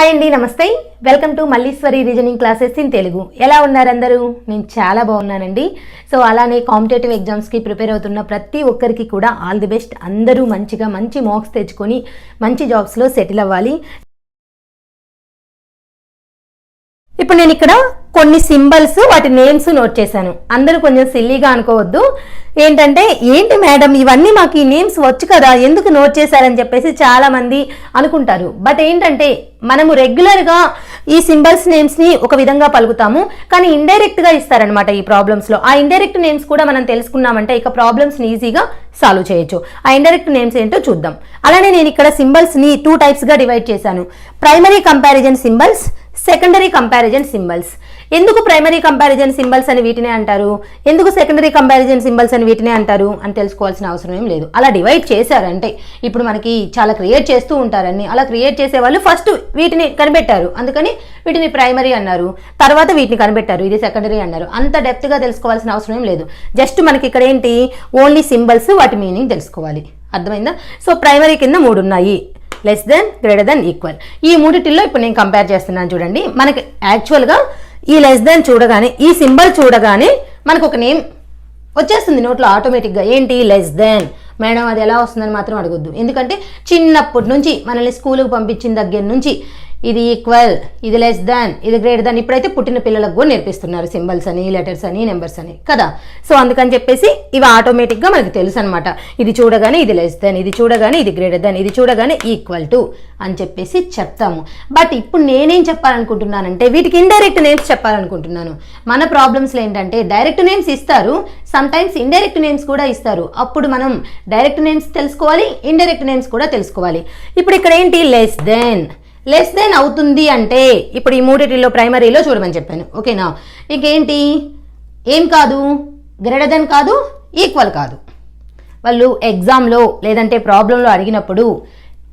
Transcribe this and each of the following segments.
Hi అండి, నమస్తే. Welcome to Malleswari reasoning classes in Telugu. ఎలా ఉన్నారు అందరూ? నేను చాలా బాగున్నానండి. సో అలానే కాంపిటేటివ్ ఎగ్జామ్స్కి ప్రిపేర్ అవుతున్న ప్రతి ఒక్కరికి కూడా ఆల్ ది బెస్ట్. అందరూ మంచిగా మంచి మార్క్స్ తెచ్చుకొని మంచి జాబ్స్లో సెటిల్ అవ్వాలి. ఇప్పుడు నేను ఇక్కడ కొన్ని సింబల్స్, వాటి నేమ్స్ నోట్ చేశాను. అందరూ కొంచెం సిల్లీగా అనుకోవద్దు. ఏంటి మేడం ఇవన్నీ మాకు ఈ నేమ్స్ వచ్చు కదా, ఎందుకు నోట్ చేశారని చెప్పేసి చాలా మంది అనుకుంటారు. బట్ ఏంటంటే మనము రెగ్యులర్గా ఈ సింబల్స్ నేమ్స్ని ఒక విధంగా పలుకుతాము, కానీ ఇండైరెక్ట్గా ఇస్తారనమాట ఈ ప్రాబ్లమ్స్లో. ఆ ఇండైరెక్ట్ నేమ్స్ కూడా మనం తెలుసుకున్నామంటే ఇక ప్రాబ్లమ్స్ని ఈజీగా సాల్వ్ చేయొచ్చు. ఆ ఇండైరెక్ట్ నేమ్స్ ఏంటో చూద్దాం. అలానే నేను ఇక్కడ సింబల్స్ని 2 టైప్స్గా డివైడ్ చేశాను. Primary comparison symbols, secondary comparison symbols. ఎందుకు ప్రైమరీ కంపారిజన్ సింబల్స్ అని వీటినే అంటారు, ఎందుకు సెకండరీ కంపారిజన్ సింబల్స్ అని వీటినే అంటారు అని తెలుసుకోవాల్సిన అవసరం ఏం లేదు. అలా డివైడ్ చేశారంటే ఇప్పుడు మనకి చాలా క్రియేట్ చేస్తూ ఉంటారని, అలా క్రియేట్ చేసే వాళ్ళు ఫస్ట్ వీటిని కనిపెట్టారు, అందుకని వీటిని ప్రైమరీ అన్నారు. తర్వాత వీటిని కనిపెట్టారు, ఇది సెకండరీ అన్నారు. అంత డెప్త్గా తెలుసుకోవాల్సిన అవసరం ఏం లేదు. జస్ట్ మనకి ఇక్కడ ఏంటి, ఓన్లీ సింబల్స్, వాటి మీనింగ్ తెలుసుకోవాలి. అర్థమైందా? సో ప్రైమరీ కింద 3 ఉన్నాయి: less than, greater than, equal. ఈ మూడిటిల్లో ఇప్పుడు నేను కంపేర్ చేస్తున్నాను. చూడండి, మనకి యాక్చువల్గా ఈ లెస్ దెన్ చూడగానే, ఈ సింబల్ చూడగానే మనకు ఒక నేమ్ వచ్చేస్తుంది నోట్లో ఆటోమేటిక్గా. ఏంటి? Less then. మేడం అది ఎలా వస్తుందని మాత్రం అడగొద్దు, ఎందుకంటే చిన్నప్పటి నుంచి మనల్ని స్కూల్కి పంపించిన దగ్గర నుంచి ఇది ఈక్వల్, ఇది లెస్ దాన్, ఇది గ్రేటర్ దాన్, ఇప్పుడైతే పుట్టిన పిల్లలకు కూడా నేర్పిస్తున్నారు సింబల్స్ అని, లెటర్స్ అని, నెంబర్స్ అని కదా. సో అందుకని చెప్పేసి ఇవి ఆటోమేటిక్గా మనకు తెలుసు అనమాట. ఇది చూడగానే ఇది లెస్ దాన్, ఇది చూడగానే ఇది గ్రేటర్ దాన్, ఇది చూడగానే ఈక్వల్ టు అని చెప్పేసి చెప్తాము. బట్ ఇప్పుడు నేనేం చెప్పాలనుకుంటున్నానంటే వీటికి ఇండైరెక్ట్ నేమ్స్ చెప్పాలనుకుంటున్నాను. మన ప్రాబ్లమ్స్లో ఏంటంటే డైరెక్ట్ నేమ్స్ ఇస్తారు, సమ్టైమ్స్ ఇండైరెక్ట్ నేమ్స్ కూడా ఇస్తారు. అప్పుడు మనం డైరెక్ట్ నేమ్స్ తెలుసుకోవాలి, ఇండైరెక్ట్ నేమ్స్ కూడా తెలుసుకోవాలి. ఇప్పుడు ఇక్కడ ఏంటి? Less then. లెస్ దెన్ అవుతుంది అంటే ఇప్పుడు ఈ మూడిటిలో ప్రైమరీలో చూడమని చెప్పాను, ఓకేనా? ఇంకేంటి? ఏం కాదు, గ్రేటర్ దెన్ కాదు, ఈక్వల్ కాదు. వాళ్ళు ఎగ్జామ్లో లేదంటే ప్రాబ్లంలో అడిగినప్పుడు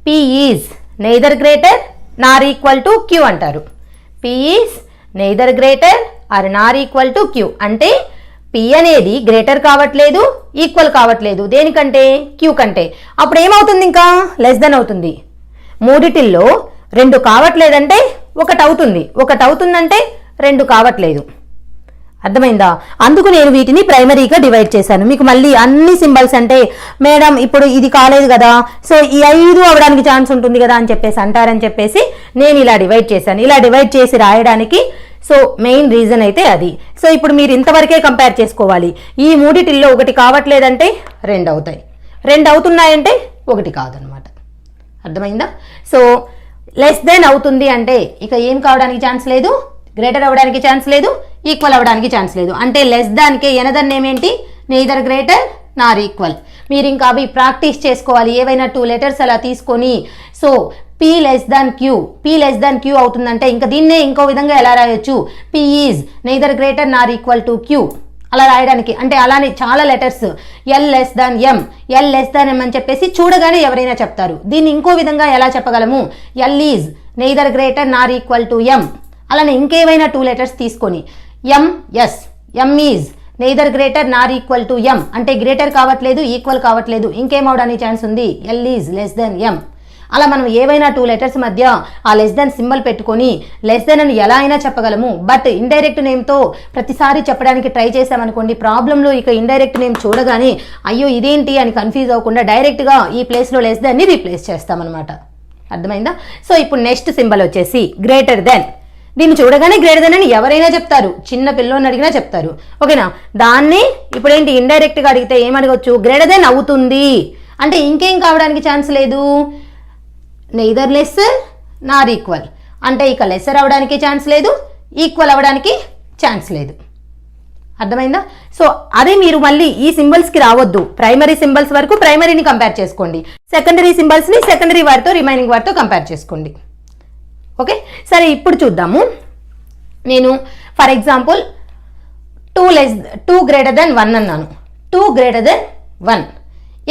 P is neither greater nor equal to queue అంటారు. P is neither greater are Nar equal to queue అంటే పి అనేది గ్రేటర్ కావట్లేదు, ఈక్వల్ కావట్లేదు. దేనికంటే? క్యూ కంటే. అప్పుడు ఏమవుతుంది? ఇంకా లెస్ దెన్ అవుతుంది. మూడిటిల్లో 2 కావట్లేదంటే 1 అవుతుంది, 1 అవుతుందంటే 2 కావట్లేదు. అర్థమైందా? అందుకు నేను వీటిని ప్రైమరీగా డివైడ్ చేశాను. మీకు మళ్ళీ అన్ని సింబల్స్ అంటే మేడం ఇప్పుడు ఇది కాలేదు కదా, సో ఈ 5 అవడానికి ఛాన్స్ ఉంటుంది కదా అని చెప్పేసి అంటారని చెప్పేసి నేను ఇలా డివైడ్ చేశాను. ఇలా డివైడ్ చేసి రాయడానికి సో మెయిన్ రీజన్ అయితే అది. సో ఇప్పుడు మీరు ఇంతవరకే కంపేర్ చేసుకోవాలి. ఈ మూడిటిల్లో 1 కావట్లేదంటే 2 అవుతాయి, 2 అవుతున్నాయంటే 1 కాదనమాట. అర్థమైందా? సో లెస్ దెన్ అవుతుంది అంటే ఇక ఏం కావడానికి ఛాన్స్ లేదు, గ్రేటర్ అవ్వడానికి ఛాన్స్ లేదు, ఈక్వల్ అవ్వడానికి ఛాన్స్ లేదు. అంటే లెస్ దాన్కే ఎనదర్ నేమ్ ఏంటి? Neither greater nor equal. మీరు ఇంకా అవి ప్రాక్టీస్ చేసుకోవాలి. ఏవైనా 2 లెటర్స్ అలా తీసుకొని so P less than Q, P less than Q అవుతుందంటే ఇంకా దీన్నే ఇంకో విధంగా ఎలా రాయొచ్చు? P is neither greater nor equal to Q అలా రాయడానికి. అంటే అలానే చాలా letters L less than M, L less than M అని చెప్పేసి చూడగానే ఎవరైనా చెప్తారు. దీన్ని ఇంకో విధంగా ఎలా చెప్పగలము? L is neither greater nor equal to ఎం. అలానే ఇంకేమైనా 2 లెటర్స్ తీసుకొని M S, M is neither greater nor equal to ఎం అంటే గ్రేటర్ కావట్లేదు, ఈక్వల్ కావట్లేదు, ఇంకేమవడానికి ఛాన్స్ ఉంది? ఎల్ ఈజ్ లెస్ దెన్ ఎం. అలా మనం ఏవైనా 2 లెటర్స్ మధ్య ఆ లెస్ దెన్ సింబల్ పెట్టుకొని లెస్ దెన్ అని ఎలా అయినా చెప్పగలము. బట్ ఇండైరెక్ట్ నేమ్తో ప్రతిసారి చెప్పడానికి ట్రై చేసామనుకోండి, ప్రాబ్లంలో ఇక ఇండైరెక్ట్ నేమ్ చూడగానే అయ్యో ఇదేంటి అని కన్ఫ్యూజ్ అవ్వకుండా డైరెక్ట్గా ఈ ప్లేస్లో లెస్ దెన్ని రీప్లేస్ చేస్తామన్నమాట. అర్థమైందా? సో ఇప్పుడు నెక్స్ట్ సింబల్ వచ్చేసి గ్రేటర్ దెన్. దీన్ని చూడగానే గ్రేటర్ దెన్ అని ఎవరైనా చెప్తారు, చిన్న పిల్లోని అడిగినా చెప్తారు, ఓకేనా? దాన్ని ఇప్పుడు ఏంటి? ఇండైరెక్ట్గా అడిగితే ఏమడగవచ్చు? గ్రేటర్ దెన్ అవుతుంది అంటే ఇంకేం కావడానికి ఛాన్స్ లేదు, నెయిదర్ లెస్సర్ నార్ ఈక్వల్ అంటే ఇక లెస్సర్ అవ్వడానికి ఛాన్స్ లేదు, ఈక్వల్ అవ్వడానికి ఛాన్స్ లేదు. అర్థమైందా? సో అదే మీరు మళ్ళీ ఈ సింబల్స్కి రావద్దు. ప్రైమరీ సింబల్స్ వరకు ప్రైమరీని కంపేర్ చేసుకోండి, సెకండరీ సింబల్స్ని సెకండరీ వారితో రిమైనింగ్ వారితో కంపేర్ చేసుకోండి. ఓకే, సరే ఇప్పుడు చూద్దాము. నేను ఫర్ ఎగ్జాంపుల్ 2 గ్రేటర్ దెన్ 1 అన్నాను. 2 గ్రేటర్ దెన్ 1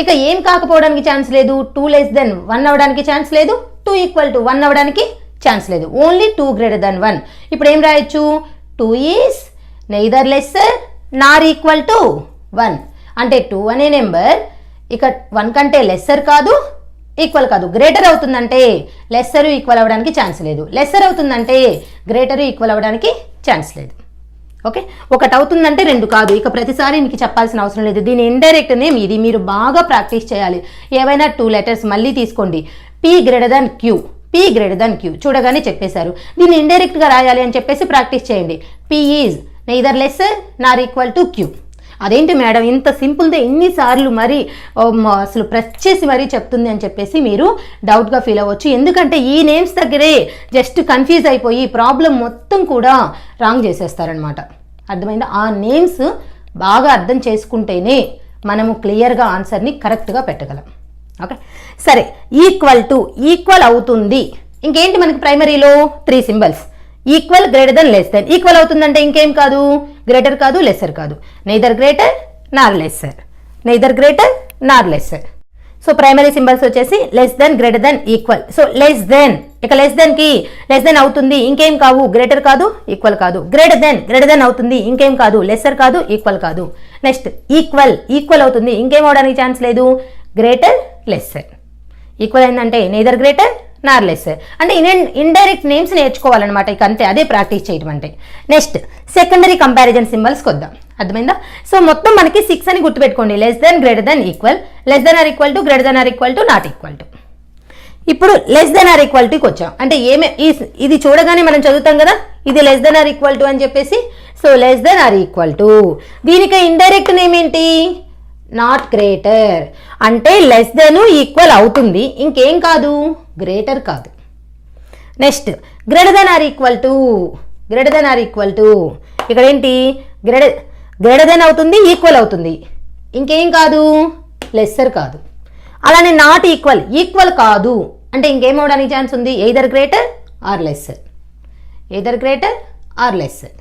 ఇక ఏం కాకపోవడానికి ఛాన్స్ లేదు? 2 లెస్ దెన్ 1 అవ్వడానికి ఛాన్స్ లేదు, 2 ఈక్వల్ టు 1 అవ్వడానికి ఛాన్స్ లేదు, ఓన్లీ 2 గ్రేటర్ దెన్ 1. ఇప్పుడు ఏం రాయొచ్చు? 2 is neither lesser nor equal to 1 అంటే 2 అనే నెంబర్ ఇక 1 కంటే లెస్సర్ కాదు, ఈక్వల్ కాదు. గ్రేటర్ అవుతుందంటే లెస్సర్ ఈక్వల్ అవ్వడానికి ఛాన్స్ లేదు. లెస్సర్ అవుతుందంటే గ్రేటర్ ఈక్వల్ అవ్వడానికి ఛాన్స్ లేదు. ఓకే, ఒకటి అవుతుందంటే రెండు కాదు. ఇక ప్రతిసారి మీకు చెప్పాల్సిన అవసరం లేదు. దీని ఇండైరెక్ట్ నేమ్ ఇది. మీరు బాగా ప్రాక్టీస్ చేయాలి. ఏవైనా 2 లెటర్స్ మళ్ళీ తీసుకోండి. P greater than Q, P greater than Q చూడగానే చెప్పేశారు. దీన్ని ఇండైరెక్ట్గా రాయాలి అని చెప్పేసి ప్రాక్టీస్ చేయండి. P is neither lesser nor equal to Q. అదేంటి మేడం ఇంత సింపుల్గా ఎన్నిసార్లు మరి అసలు ప్రెస్ చేసి మరీ చెప్తుంది అని చెప్పేసి మీరు డౌట్గా ఫీల్ అవ్వచ్చు. ఎందుకంటే ఈ నేమ్స్ దగ్గరే జస్ట్ కన్ఫ్యూజ్ అయిపోయి ప్రాబ్లం మొత్తం కూడా రాంగ్ చేసేస్తారనమాట. అర్థమైందా? ఆ నేమ్స్ బాగా అర్థం చేసుకుంటేనే మనము క్లియర్గా ఆన్సర్ని కరెక్ట్గా పెట్టగలం. ఓకే, సరే. ఈక్వల్ అవుతుంది. ఇంకేంటి మనకి ప్రైమరీలో 3 symbols. Equal, greater than, less than. Equal అవుతుందంటే ఇంకేం కాదు, గ్రేటర్ కాదు, లెస్సర్ కాదు. Neither greater nor lesser, neither greater nor lesser. So primary symbols వచ్చేసి less than, greater than, equal. So less then, ఇక లెస్ దెన్ అవుతుంది, ఇంకేం కావు, గ్రేటర్ కాదు, ఈక్వల్ కాదు. గ్రేటర్ దెన్ అవుతుంది, ఇంకేం కాదు, లెస్సర్ కాదు, ఈక్వల్ కాదు. నెక్స్ట్ ఈక్వల్ అవుతుంది, ఇంకేం అవడానికి ఛాన్స్ లేదు, గ్రేటర్, లెస్సర్. ఈక్వల్ అయిందంటే నెయిదర్ గ్రేటర్ నార్ లెస్సర్. అంటే ఇండైరెక్ట్ నేమ్స్ నేర్చుకోవాలన్నమాట. ఇక అంతే, అదే ప్రాక్టీస్ చేయడం అంటే. నెక్స్ట్ సెకండరీ కంపారిజన్ సింబల్స్కి వద్దాం. అర్థమైందా? సో మొత్తం మనకి 6 అని గుర్తుపెట్టుకోండి. Less than, greater than, equal, less than or equal to, greater than or equal to, not equal to. ఇప్పుడు లెస్ దెన్ ఆర్ ఈక్వల్ టుకి వచ్చాం. అంటే ఇది చూడగానే మనం చదువుతాం కదా, ఇది less than or equal to అని చెప్పేసి. So less than or equal to, దీనికి ఇండైరెక్ట్ నేమ్ ఏంటి, నాట్ గ్రేటర్. అంటే లెస్ దెన్ ఈక్వల్ అవుతుంది, ఇంకేం కాదు, గ్రేటర్ కాదు. Next greater than or equal to, greater than or equal to. ఇక్కడ ఏంటి, గ్రేటర్ దెన్ అవుతుంది, ఈక్వల్ అవుతుంది, ఇంకేం కాదు, లెస్సర్ కాదు. అలానే నాట్ ఈక్వల్ కాదు అంటే ఇంకేం అవడానికి ఛాన్స్ ఉంది, either greater or lesser, either greater or lesser.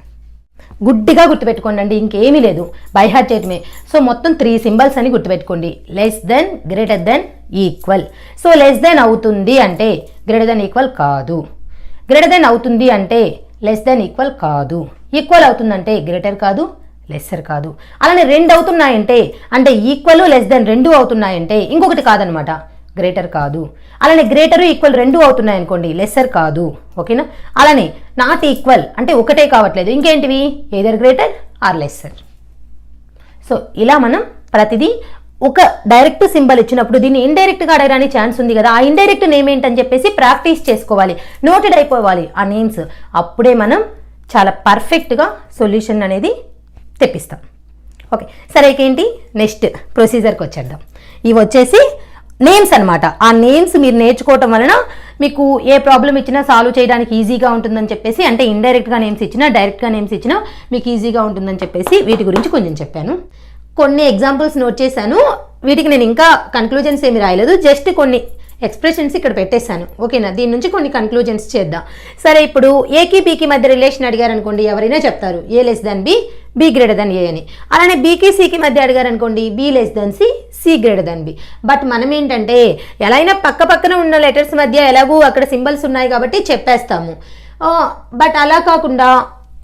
గుడ్డిగా గుర్తుపెట్టుకోండి అండి, ఇంకేమీ లేదు, బై హార్ట్ చేయటమే. సో మొత్తం 3 సింబల్స్ అని గుర్తుపెట్టుకోండి. Less than, greater than, equal. So less then అవుతుంది అంటే గ్రేటర్ దెన్ ఈక్వల్ కాదు, గ్రేటర్ దెన్ అవుతుంది అంటే లెస్ దెన్ ఈక్వల్ కాదు, ఈక్వల్ అవుతుందంటే గ్రేటర్ కాదు, లెస్సర్ కాదు. అలానే 2 అవుతున్నాయంటే అంటే ఈక్వల్, లెస్ దెన్ 2 అవుతున్నాయంటే ఇంకొకటి కాదనమాట, గ్రేటర్ కాదు. అలానే గ్రేటర్, ఈక్వల్ 2 అవుతున్నాయి అనుకోండి, లెస్సర్ కాదు. ఓకేనా? అలానే నాట్ ఈక్వల్ అంటే ఒకటే కావట్లేదు, ఇంకేంటివి, either greater or lesser. So ఇలా మనం ప్రతిదీ ఒక డైరెక్ట్ సింబల్ ఇచ్చినప్పుడు దీన్ని ఇండైరెక్ట్గా అడగడానికి ఛాన్స్ ఉంది కదా, ఆ ఇండైరెక్ట్ నేమ్ ఏంటని చెప్పేసి ప్రాక్టీస్ చేసుకోవాలి, నోటెడ్ అయిపోవాలి ఆ నేమ్స్. అప్పుడే మనం చాలా పర్ఫెక్ట్గా సొల్యూషన్ అనేది తెప్పిస్తాం. ఓకే, సరే. ఏంటి నెక్స్ట్ ప్రొసీజర్కి వచ్చేద్దాం. ఇవి వచ్చేసి నేమ్స్ అనమాట. ఆ నేమ్స్ మీరు నేర్చుకోవటం వలన మీకు ఏ ప్రాబ్లం ఇచ్చినా సాల్వ్ చేయడానికి ఈజీగా ఉంటుందని చెప్పేసి, అంటే ఇండైరెక్ట్గా నేమ్స్ ఇచ్చినా డైరెక్ట్గా నేమ్స్ ఇచ్చినా మీకు ఈజీగా ఉంటుందని చెప్పేసి వీటి గురించి కొంచెం చెప్పాను. కొన్ని ఎగ్జాంపుల్స్ నోట్ చేశాను. వీటికి నేను ఇంకా కన్క్లూజన్స్ ఏమి రాయలేదు, జస్ట్ కొన్ని ఎక్స్ప్రెషన్స్ ఇక్కడ పెట్టేశాను. ఓకేనా? దీని నుంచి కొన్ని కన్క్లూజన్స్ చేద్దాం. సరే, ఇప్పుడు ఏకి బీకి మధ్య రిలేషన్ అడిగారు అనుకోండి, ఎవరైనా చెప్తారు A less than B, B greater than A అని. అలానే బీకి సికి మధ్య అడిగారు అనుకోండి, B less than C, C greater than B. But మనం ఏంటంటే ఎలా అయినా పక్క పక్కన ఉన్న లెటర్స్ మధ్య ఎలాగూ అక్కడ సింబల్స్ ఉన్నాయి కాబట్టి చెప్పేస్తాము. బట్ అలా కాకుండా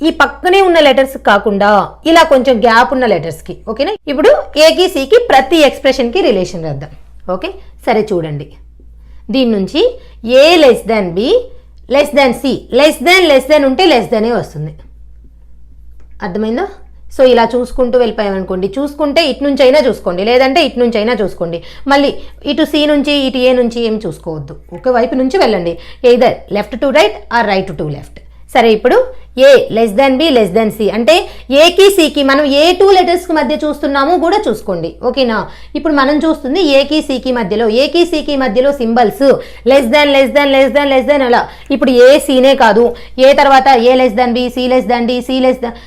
ఈ పక్కనే ఉన్న లెటర్స్ కాకుండా ఇలా కొంచెం గ్యాప్ ఉన్న లెటర్స్కి. ఓకేనా? ఇప్పుడు ఏకి సికి ప్రతి ఎక్స్ప్రెషన్కి రిలేషన్ రాద్దాం. ఓకే, సరే చూడండి. దీని నుంచి A less than B, less than C, less than ఉంటే లెస్ దానే వస్తుంది. అర్థమైందా? సో ఇలా చూసుకుంటూ వెళ్ళిపోయామనుకోండి, చూసుకుంటే ఇటు నుంచి అయినా చూసుకోండి, లేదంటే ఇటు నుంచి అయినా చూసుకోండి. మళ్ళీ ఇటు సి నుంచి ఇటు ఏ నుంచి ఏం చూసుకోవద్దు, ఒక వైపు నుంచి వెళ్ళండి, either left to right or right to left. సరే, ఇప్పుడు A less than B, less than C అంటే ఏకి సికి మనం ఏ 2 లెటర్స్కి మధ్య చూస్తున్నాము కూడా చూసుకోండి. ఓకేనా? ఇప్పుడు మనం చూస్తుంది ఏకి సికి మధ్యలో, ఏకి సికి మధ్యలో సింబల్స్ లెస్ దాన్ అలా. ఇప్పుడు ఏ సీనే కాదు, ఏ తర్వాత A less than B, C less than D, C less than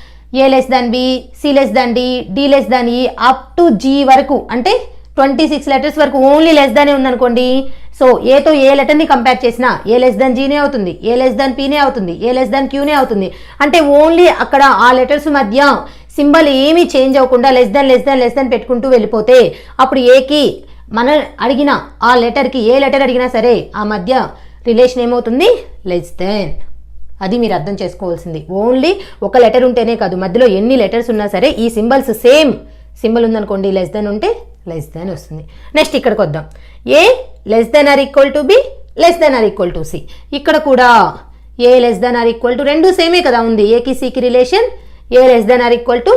A less than B, C less than D, D less than E, up to G వరకు అంటే 26 లెటర్స్ వరకు only less దానే ఉందనుకోండి. So ఏతో ఏ లెటర్ని compare చేసినా ఏ less దాన్ జీనే అవుతుంది, ఏ less than పీనే అవుతుంది, ఏ less దాన్ క్యూనే అవుతుంది. అంటే ఓన్లీ అక్కడ ఆ లెటర్స్ మధ్య సింబల్ ఏమీ చేంజ్ అవ్వకుండా లెస్ దాన్ పెట్టుకుంటూ వెళ్ళిపోతే అప్పుడు ఏకి మనం అడిగిన ఆ లెటర్కి ఏ లెటర్ అడిగినా సరే ఆ మధ్య రిలేషన్ ఏమవుతుంది, లెస్ దాన్. అది మీరు అర్థం చేసుకోవాల్సింది. ఓన్లీ ఒక లెటర్ ఉంటేనే కాదు, మధ్యలో ఎన్ని లెటర్స్ ఉన్నా సరే ఈ సింబల్స్ సేమ్ సింబల్ ఉందనుకోండి, లెస్ దాన్ ఉంటే లెస్ దాన్ వస్తుంది. నెక్స్ట్ ఇక్కడికి వద్దాం. A less than or equal to B less than or equal to C. ఇక్కడ కూడా A less than or equal to రెండు సేమే కదా ఉంది, ఏకి సికి relation A less than or equal to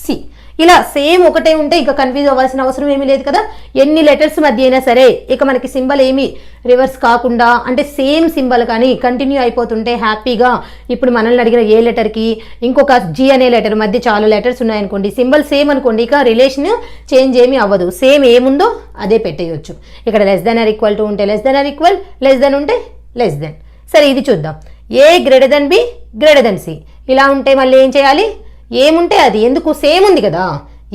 C. ఇలా సేమ్ ఒకటే ఉంటే ఇక కన్ఫ్యూజ్ అవ్వాల్సిన అవసరం ఏమీ లేదు కదా. ఎన్ని లెటర్స్ మధ్య అయినా సరే ఇక మనకి సింబల్ ఏమి రివర్స్ కాకుండా అంటే సేమ్ సింబల్ కానీ కంటిన్యూ అయిపోతుంటే హ్యాపీగా ఇప్పుడు మనల్ని అడిగిన ఏ లెటర్కి ఇంకొక జీ అనే లెటర్ మధ్య చాలా లెటర్స్ ఉన్నాయనుకోండి, సింబల్ సేమ్ అనుకోండి, ఇక రిలేషన్ చేంజ్ ఏమీ అవ్వదు, సేమ్ ఏముందో అదే పెట్టేయచ్చు. ఇక్కడ less than or equal to ఉంటే less than or equal, less than ఉంటే లెస్ దాన్. సరే ఇది చూద్దాం. A greater than B greater than C. ఇలా ఉంటే మళ్ళీ ఏం చేయాలి, ఏముంటే అది, ఎందుకు సేమ్ ఉంది కదా,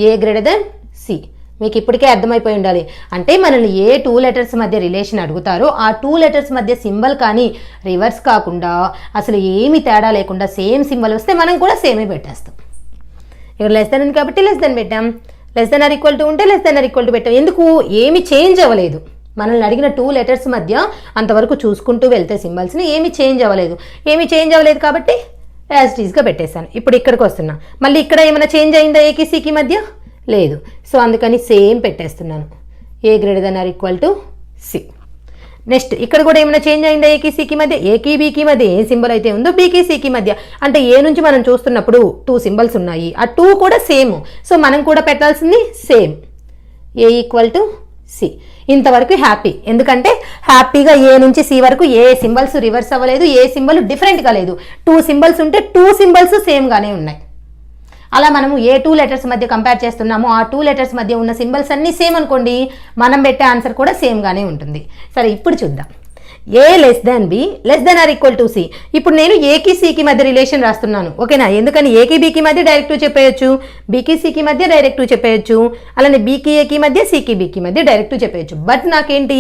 ఏ గ్రేటర్ దెన్ సి. మీకు ఇప్పటికే అర్థమైపోయి ఉండాలి. అంటే మనల్ని ఏ 2 లెటర్స్ మధ్య రిలేషన్ అడుగుతారో ఆ 2 లెటర్స్ మధ్య సింబల్ కానీ రివర్స్ కాకుండా అసలు ఏమి తేడా లేకుండా సేమ్ సింబల్ వస్తే మనం కూడా సేమే పెట్టేస్తాం. ఇక్కడ లెస్ దెన్ ఉంది కాబట్టి లెస్ దెన్ పెట్టాం, less than or equal to ఉంటే less than or equal to పెట్టాం. ఎందుకు, ఏమి చేంజ్ అవ్వలేదు. మనల్ని అడిగిన 2 లెటర్స్ మధ్య అంతవరకు చూసుకుంటూ వెళ్తే సింబల్స్ని ఏమి చేంజ్ అవ్వలేదు కాబట్టి యాజ్ ఇట్ ఈస్గా పెట్టేశాను. ఇప్పుడు ఇక్కడికి వస్తున్నా, మళ్ళీ ఇక్కడ ఏమైనా చేంజ్ అయిందా ఏకి సికి మధ్య, లేదు. సో అందుకని సేమ్ పెట్టేస్తున్నాను, A greater than or equal to C. Next ఇక్కడ కూడా ఏమైనా చేంజ్ అయిందా ఏకి సికి మధ్య, ఏకి బీకి మధ్య ఏ సింబల్ అయితే ఉందో బీకి సికి మధ్య, అంటే ఏ నుంచి మనం చూస్తున్నప్పుడు 2 సింబల్స్ ఉన్నాయి, ఆ 2 కూడా సేమ్. సో మనం కూడా పెట్టాల్సింది same, A equal to C. ఇంతవరకు హ్యాపీ, ఎందుకంటే హ్యాపీగా ఏ నుంచి సి వరకు ఏ సింబల్స్ రివర్స్ అవ్వలేదు, ఏ సింబల్ డిఫరెంట్గా లేదు. 2 సింబల్స్ ఉంటే 2 సింబల్స్ సేమ్గానే ఉన్నాయి. అలా మనము ఏ 2 లెటర్స్ మధ్య కంపేర్ చేస్తున్నామో ఆ 2 లెటర్స్ మధ్య ఉన్న సింబల్స్ అన్నీ సేమ్ అనుకోండి, మనం పెట్టే ఆన్సర్ కూడా సేమ్గానే ఉంటుంది. సరే ఇప్పుడు చూద్దాం. A less than B less than or equal to C. ఇప్పుడు నేను ఏకి సికి మధ్య రిలేషన్ రాస్తున్నాను, ఓకేనా. ఎందుకని ఏకి బీకి మధ్య డైరెక్ట్ చెప్పేయచ్చు, బీకి సికి మధ్య డైరెక్ట్ చెప్పేయచ్చు, అలానే బీకి ఏకి మధ్య సికి బీకి మధ్య డైరెక్ట్ చెప్పేయచ్చు. బట్ నాకేంటి,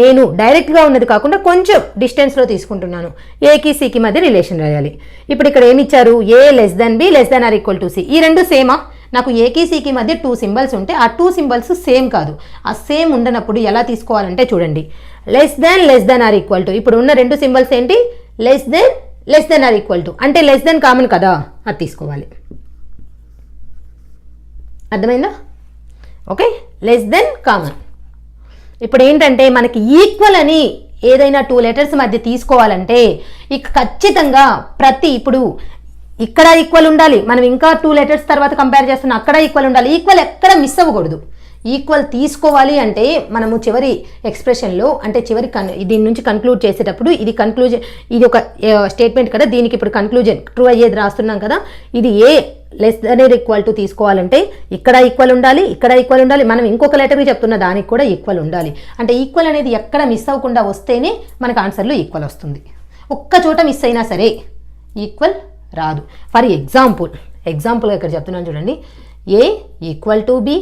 నేను డైరెక్ట్గా ఉన్నది కాకుండా కొంచెం డిస్టెన్స్లో తీసుకుంటున్నాను, ఏకి సికి మధ్య రిలేషన్ రాయాలి. ఇప్పుడు ఇక్కడ ఏమి ఇచ్చారు, A less than B less than or equal to C. ఈ రెండు సేమా, నాకు ఏకి సికి మధ్య 2 సింబల్స్ ఉంటే ఆ 2 సింబల్స్ సేమ్ కాదు. ఆ సేమ్ ఉండనప్పుడు ఎలా తీసుకోవాలంటే చూడండి, less than or equal to. ఇప్పుడు ఉన్న 2 సింబల్స్ ఏంటి, less than or equal to, అంటే లెస్ దాన్ కామన్ కదా, అది తీసుకోవాలి. అర్థమైందా, ఓకే. Less than common. ఇప్పుడు ఏంటంటే మనకి ఈక్వల్ అని ఏదైనా 2 లెటర్స్ మధ్య తీసుకోవాలంటే ఇక ఖచ్చితంగా ఇప్పుడు ఇక్కడ ఈక్వల్ ఉండాలి, మనం ఇంకా 2 లెటర్స్ తర్వాత కంపేర్ చేస్తున్నాం, అక్కడ ఈక్వల్ ఉండాలి. ఈక్వల్ ఎక్కడ మిస్ అవ్వకూడదు. ఈక్వల్ తీసుకోవాలి అంటే మనము చివరి ఎక్స్ప్రెషన్లో అంటే చివరి దీని నుంచి కన్క్లూడ్ చేసేటప్పుడు ఇది ఒక స్టేట్మెంట్ కదా, దీనికి ఇప్పుడు కన్క్లూజన్ ట్రూ అయ్యేది రాస్తున్నాం కదా. ఇది A less than or equal to తీసుకోవాలంటే ఇక్కడ ఈక్వల్ ఉండాలి, ఇక్కడ ఈక్వల్ ఉండాలి, మనం ఇంకొక లెటర్కి చెప్తున్న దానికి కూడా ఈక్వల్ ఉండాలి. అంటే ఈక్వల్ అనేది ఎక్కడ మిస్ అవ్వకుండా వస్తేనే మనకు ఆన్సర్లో ఈక్వల్ వస్తుంది. ఒక్క చోట మిస్ అయినా సరే ఈక్వల్ రాదు. ఫర్ ఎగ్జాంపుల్గా ఇక్కడ చెప్తున్నాను చూడండి, A equal to B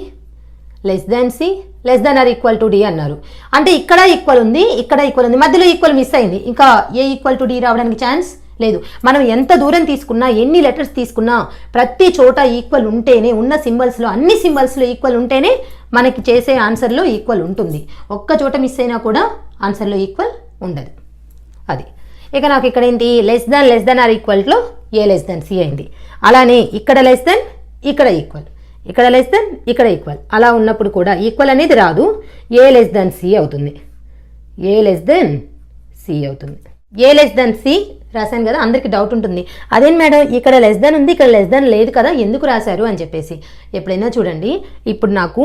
less than C less than or equal to D అన్నారు. అంటే ఇక్కడ ఈక్వల్ ఉంది, ఇక్కడ ఈక్వల్ ఉంది, మధ్యలో ఈక్వల్ మిస్ అయింది, ఇంకా ఏ ఈక్వల్ టు డి రావడానికి ఛాన్స్ లేదు. మనం ఎంత దూరం తీసుకున్నా, ఎన్ని లెటర్స్ తీసుకున్నా ప్రతి చోట ఈక్వల్ ఉంటేనే, ఉన్న సింబల్స్లో అన్ని సింబల్స్లో ఈక్వల్ ఉంటేనే మనకి చేసే ఆన్సర్లో ఈక్వల్ ఉంటుంది. ఒక్క చోట మిస్ అయినా కూడా ఆన్సర్లో ఈక్వల్ ఉండదు. అది ఇక నాకు ఇక్కడ ఏంటి, లెస్ దాన్ ఆర్ ఈక్వల్లో ఏ లెస్ దాన్ సి అయింది. అలానే ఇక్కడ లెస్ దాన్, ఇక్కడ ఈక్వల్, ఇక్కడ లెస్ దాన్, ఇక్కడ ఈక్వల్. అలా ఉన్నప్పుడు కూడా ఈక్వల్ అనేది రాదు, ఏ లెస్ దాన్ సి అవుతుంది, ఏ లెస్ దాన్ సి అవుతుంది. ఏ లెస్ దాన్ సి రాశాను కదా, అందరికీ డౌట్ ఉంటుంది, అదేం మేడం ఇక్కడ లెస్ దాన్ ఉంది ఇక్కడ లెస్ దాన్ లేదు కదా, ఎందుకు రాశారు అని చెప్పేసి. ఎప్పుడైనా చూడండి, ఇప్పుడు నాకు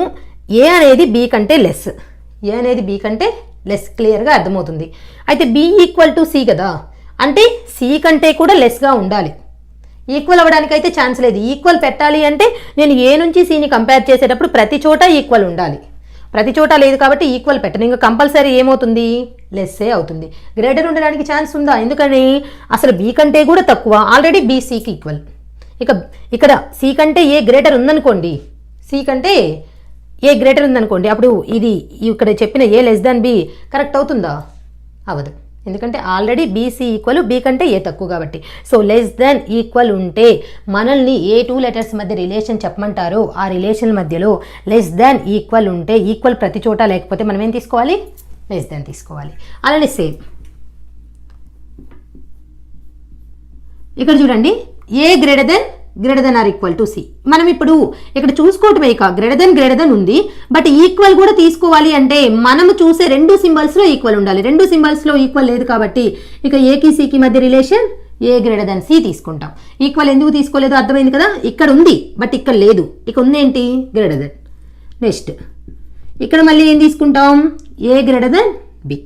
ఏ అనేది బి కంటే లెస్, ఏ అనేది బి కంటే లెస్ క్లియర్గా అర్థమవుతుంది. అయితే బి ఈక్వల్ టు సి కదా, అంటే సి కంటే కూడా లెస్గా ఉండాలి. ఈక్వల్ అవ్వడానికి అయితే ఛాన్స్ లేదు. ఈక్వల్ పెట్టాలి అంటే నేను ఏ నుంచి సిని కంపేర్ చేసేటప్పుడు ప్రతి చోట ఈక్వల్ ఉండాలి. ప్రతి చోట లేదు కాబట్టి ఈక్వల్ పెట్టను, ఇంకా కంపల్సరీ ఏమవుతుంది, లెస్సే అవుతుంది. గ్రేటర్ ఉండడానికి ఛాన్స్ ఉందా, ఎందుకని అసలు బి కంటే కూడా తక్కువ, ఆల్రెడీ బి సికి ఈక్వల్. ఇక ఇక్కడ సి కంటే ఏ గ్రేటర్ ఉందనుకోండి, సి కంటే ఏ గ్రేటర్ ఉందనుకోండి, అప్పుడు ఇది ఇక్కడ చెప్పిన ఏ లెస్ దాన్ బి కరెక్ట్ అవుతుందా, అవ్వదు. ఎందుకంటే ఆల్రెడీ బీసీ ఈక్వల్ బీ కంటే ఏ తక్కువ కాబట్టి. సో లెస్ దాన్ ఈక్వల్ ఉంటే మనల్ని ఏ 2 లెటర్స్ మధ్య రిలేషన్ చెప్పమంటారో ఆ రిలేషన్ మధ్యలో లెస్ దాన్ ఈక్వల్ ఉంటే, ఈక్వల్ ప్రతి చోట లేకపోతే మనం ఏం తీసుకోవాలి, లెస్ దాన్ తీసుకోవాలి. అలానే సేమ్ ఇక్కడ చూడండి, A greater than greater than or equal to C. మనం ఇప్పుడు ఇక్కడ చూసుకోవటమే ఇక గ్రేటర్ దెన్ ఉంది, బట్ ఈక్వల్ కూడా తీసుకోవాలి అంటే మనము చూసే రెండు సింబల్స్లో ఈక్వల్ ఉండాలి. రెండు సింబల్స్లో ఈక్వల్ లేదు కాబట్టి ఇక ఏకి సికి మధ్య రిలేషన్ ఏ గ్రేటర్ దెన్ సి తీసుకుంటాం. ఈక్వల్ ఎందుకు తీసుకోలేదో అర్థమైంది కదా, ఇక్కడ ఉంది బట్ ఇక్కడ లేదు, ఇక ఉంది ఏంటి గ్రేటర్ దెన్. నెక్స్ట్ ఇక్కడ మళ్ళీ ఏం తీసుకుంటాం, A greater than B,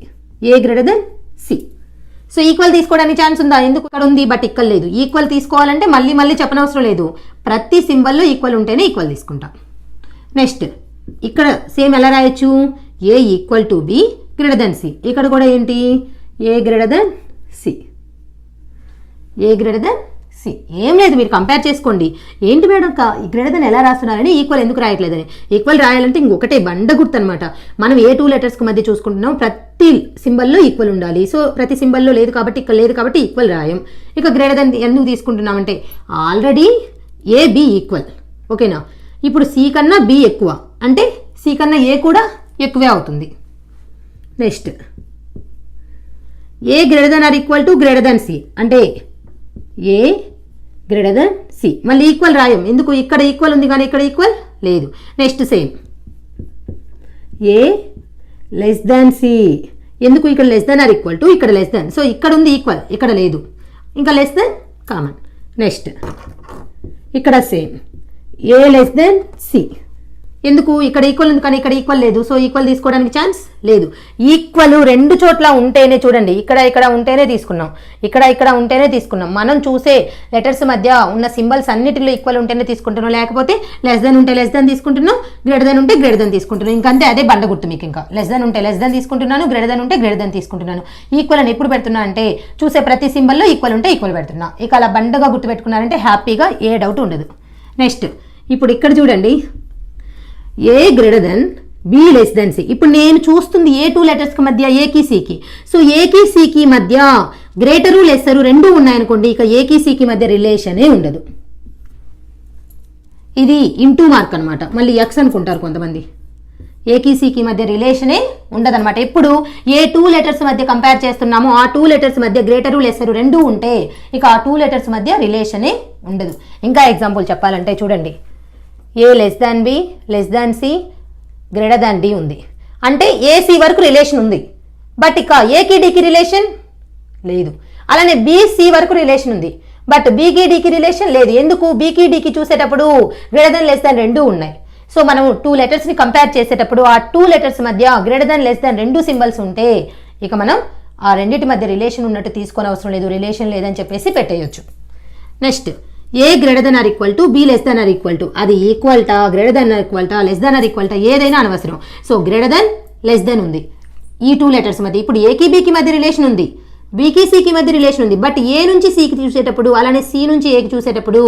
A greater than C. So equal తీసుకోవడానికి ఛాన్స్ ఉందా, ఎందుకు ఇక్కడ ఉంది బట్ ఇక్కడ లేదు. ఈక్వల్ తీసుకోవాలంటే మళ్ళీ చెప్పనవసరం లేదు, ప్రతి సింబల్లో ఈక్వల్ ఉంటేనే ఈక్వల్ తీసుకుంటాం. నెక్స్ట్ ఇక్కడ సేమ్ ఎలా రాయొచ్చు, A equal to B greater than C. ఇక్కడ కూడా ఏంటి A greater than C, A greater than C. ఏం లేదు, మీరు కంపేర్ చేసుకోండి. ఏంటి మేడం గ్రేటర్ దెన్ ఎలా రాస్తున్నారని, ఈక్వల్ ఎందుకు రాయట్లేదని. ఈక్వల్ రాయాలంటే ఇంకొకటే బండ గుర్తు అనమాట. మనం ఏ టూ లెటర్స్కి మధ్య చూసుకుంటున్నాం, ప్రతి సింబల్లో ఈక్వల్ ఉండాలి. సో ప్రతి సింబల్లో లేదు కాబట్టి ఇక్కడ లేదు కాబట్టి ఈక్వల్ రాయం. ఇక గ్రేటర్ దెన్ ఎందుకు తీసుకుంటున్నామంటే ఆల్రెడీ ఏ బి ఈక్వల్, ఓకేనా. ఇప్పుడు సి కన్నా బి ఎక్కువ అంటే సి కన్నా ఏ కూడా ఎక్కువే అవుతుంది. Next A greater than or equal to greater than C అంటే ఏ గ్రేటర్ దెన్ సి. మళ్ళీ ఈక్వల్ రాయం, ఎందుకు ఇక్కడ ఈక్వల్ ఉంది కానీ ఇక్కడ ఈక్వల్ లేదు. Next same A less than C, ఎందుకు ఇక్కడ less than or equal to ఇక్కడ లెస్ దాన్. సో ఇక్కడ ఉంది ఈక్వల్, ఇక్కడ లేదు, ఇంకా లెస్ దాన్ కామన్. నెక్స్ట్ ఇక్కడ same A less than C, ఎందుకు ఇక్కడ ఈక్వల్ ఉంది కానీ ఇక్కడ ఈక్వల్ లేదు. సో ఈక్వల్ తీసుకోవడానికి ఛాన్స్ లేదు. ఈక్వల్ రెండు చోట్ల ఉంటేనే, చూడండి ఇక్కడ ఉంటేనే తీసుకున్నాం, ఇక్కడ ఉంటేనే తీసుకున్నాం. మనం చూసే లెటర్స్ మధ్య ఉన్న సింబల్స్ అన్నిటిలో ఈక్వల్ ఉంటేనే తీసుకుంటున్నాం, లేకపోతే లెస్ దెన్ ఉంటే లెస్ దెన్ తీసుకుంటున్నాం, గ్రేటర్ దెన్ ఉంటే గ్రేటర్ దెన్ తీసుకుంటున్నాం. ఇంకంతే, అదే బండ గుర్తు మీకు. ఇంకా లెస్ దెన్ ఉంటే లెస్ దెన్ తీసుకుంటున్నాను, గ్రేటర్ దెన్ ఉంటే గ్రేటర్ దెన్ తీసుకుంటున్నాను. ఈక్వల్ అని ఎప్పుడు పెడుతున్నా అంటే చూసే ప్రతి సింబల్లో ఈక్వల్ ఉంటే ఈక్వల్ పెడుతున్నా. ఇక అలా బండగా గుర్తు పెట్టుకున్నారంటే హ్యాపీగా ఏ డౌట్ ఉండదు. నెక్స్ట్ ఇప్పుడు ఇక్కడ చూడండి A greater than B less than C. ఇప్పుడు నేను చూస్తుంది ఏ టూ లెటర్స్కి మధ్య ఏకి సికి. సో ఏకి సికి మధ్య గ్రేటరు లెస్సరు రెండు ఉన్నాయనుకోండి, ఇక ఏకి సికి మధ్య రిలేషనే ఉండదు. ఇది ఇంటూ మార్క్ అనమాట. మళ్ళీ ఎక్స్ అనుకుంటారు కొంతమంది. ఏకి సికి మధ్య రిలేషనే ఉండదన్నమాట. ఎప్పుడు ఏ టూ లెటర్స్ మధ్య కంపేర్ చేస్తున్నామో ఆ టూ లెటర్స్ మధ్య గ్రేటరు లెస్సరు రెండు ఉంటే ఇక ఆ టూ లెటర్స్ మధ్య రిలేషనే ఉండదు. ఇంకా ఎగ్జాంపుల్ చెప్పాలంటే చూడండి, A less than B less than C greater than D ఉంది అంటే ఏసి వరకు రిలేషన్ ఉంది, బట్ ఇక ఏకి డికి రిలేషన్ లేదు. అలానే బిసి వరకు రిలేషన్ ఉంది, బట్ బీకి డికి రిలేషన్ లేదు. ఎందుకు, బీకి డికి చూసేటప్పుడు గ్రేటర్ దాన్ లెస్ దాన్ రెండు ఉన్నాయి. సో మనం టూ లెటర్స్ని కంపేర్ చేసేటప్పుడు ఆ టూ లెటర్స్ మధ్య గ్రేటర్ దాన్ లెస్ దాన్ రెండు సింబల్స్ ఉంటే ఇక మనం ఆ రెండింటి మధ్య రిలేషన్ ఉన్నట్టు తీసుకొని అవసరం లేదు, రిలేషన్ లేదని చెప్పేసి పెట్టేయచ్చు. Next A greater than or equal to B less than or equal to, అది ఈక్వల్టా గ్రేటర్ దెన్ ఆర్ ఈక్వల్టా లెస్ దెన్ ఆర్ ఈక్వల్టా ఏదైనా అనవసరం. So greater than less than ఉంది ఈ టూ లెటర్స్ మధ్య. ఇప్పుడు ఏకి బికి మధ్య రిలేషన్ ఉంది, బీకి సికి మధ్య రిలేషన్ ఉంది, బట్ ఏ నుంచి సికి చూసేటప్పుడు అలానే సి నుంచి ఏకి చూసేటప్పుడు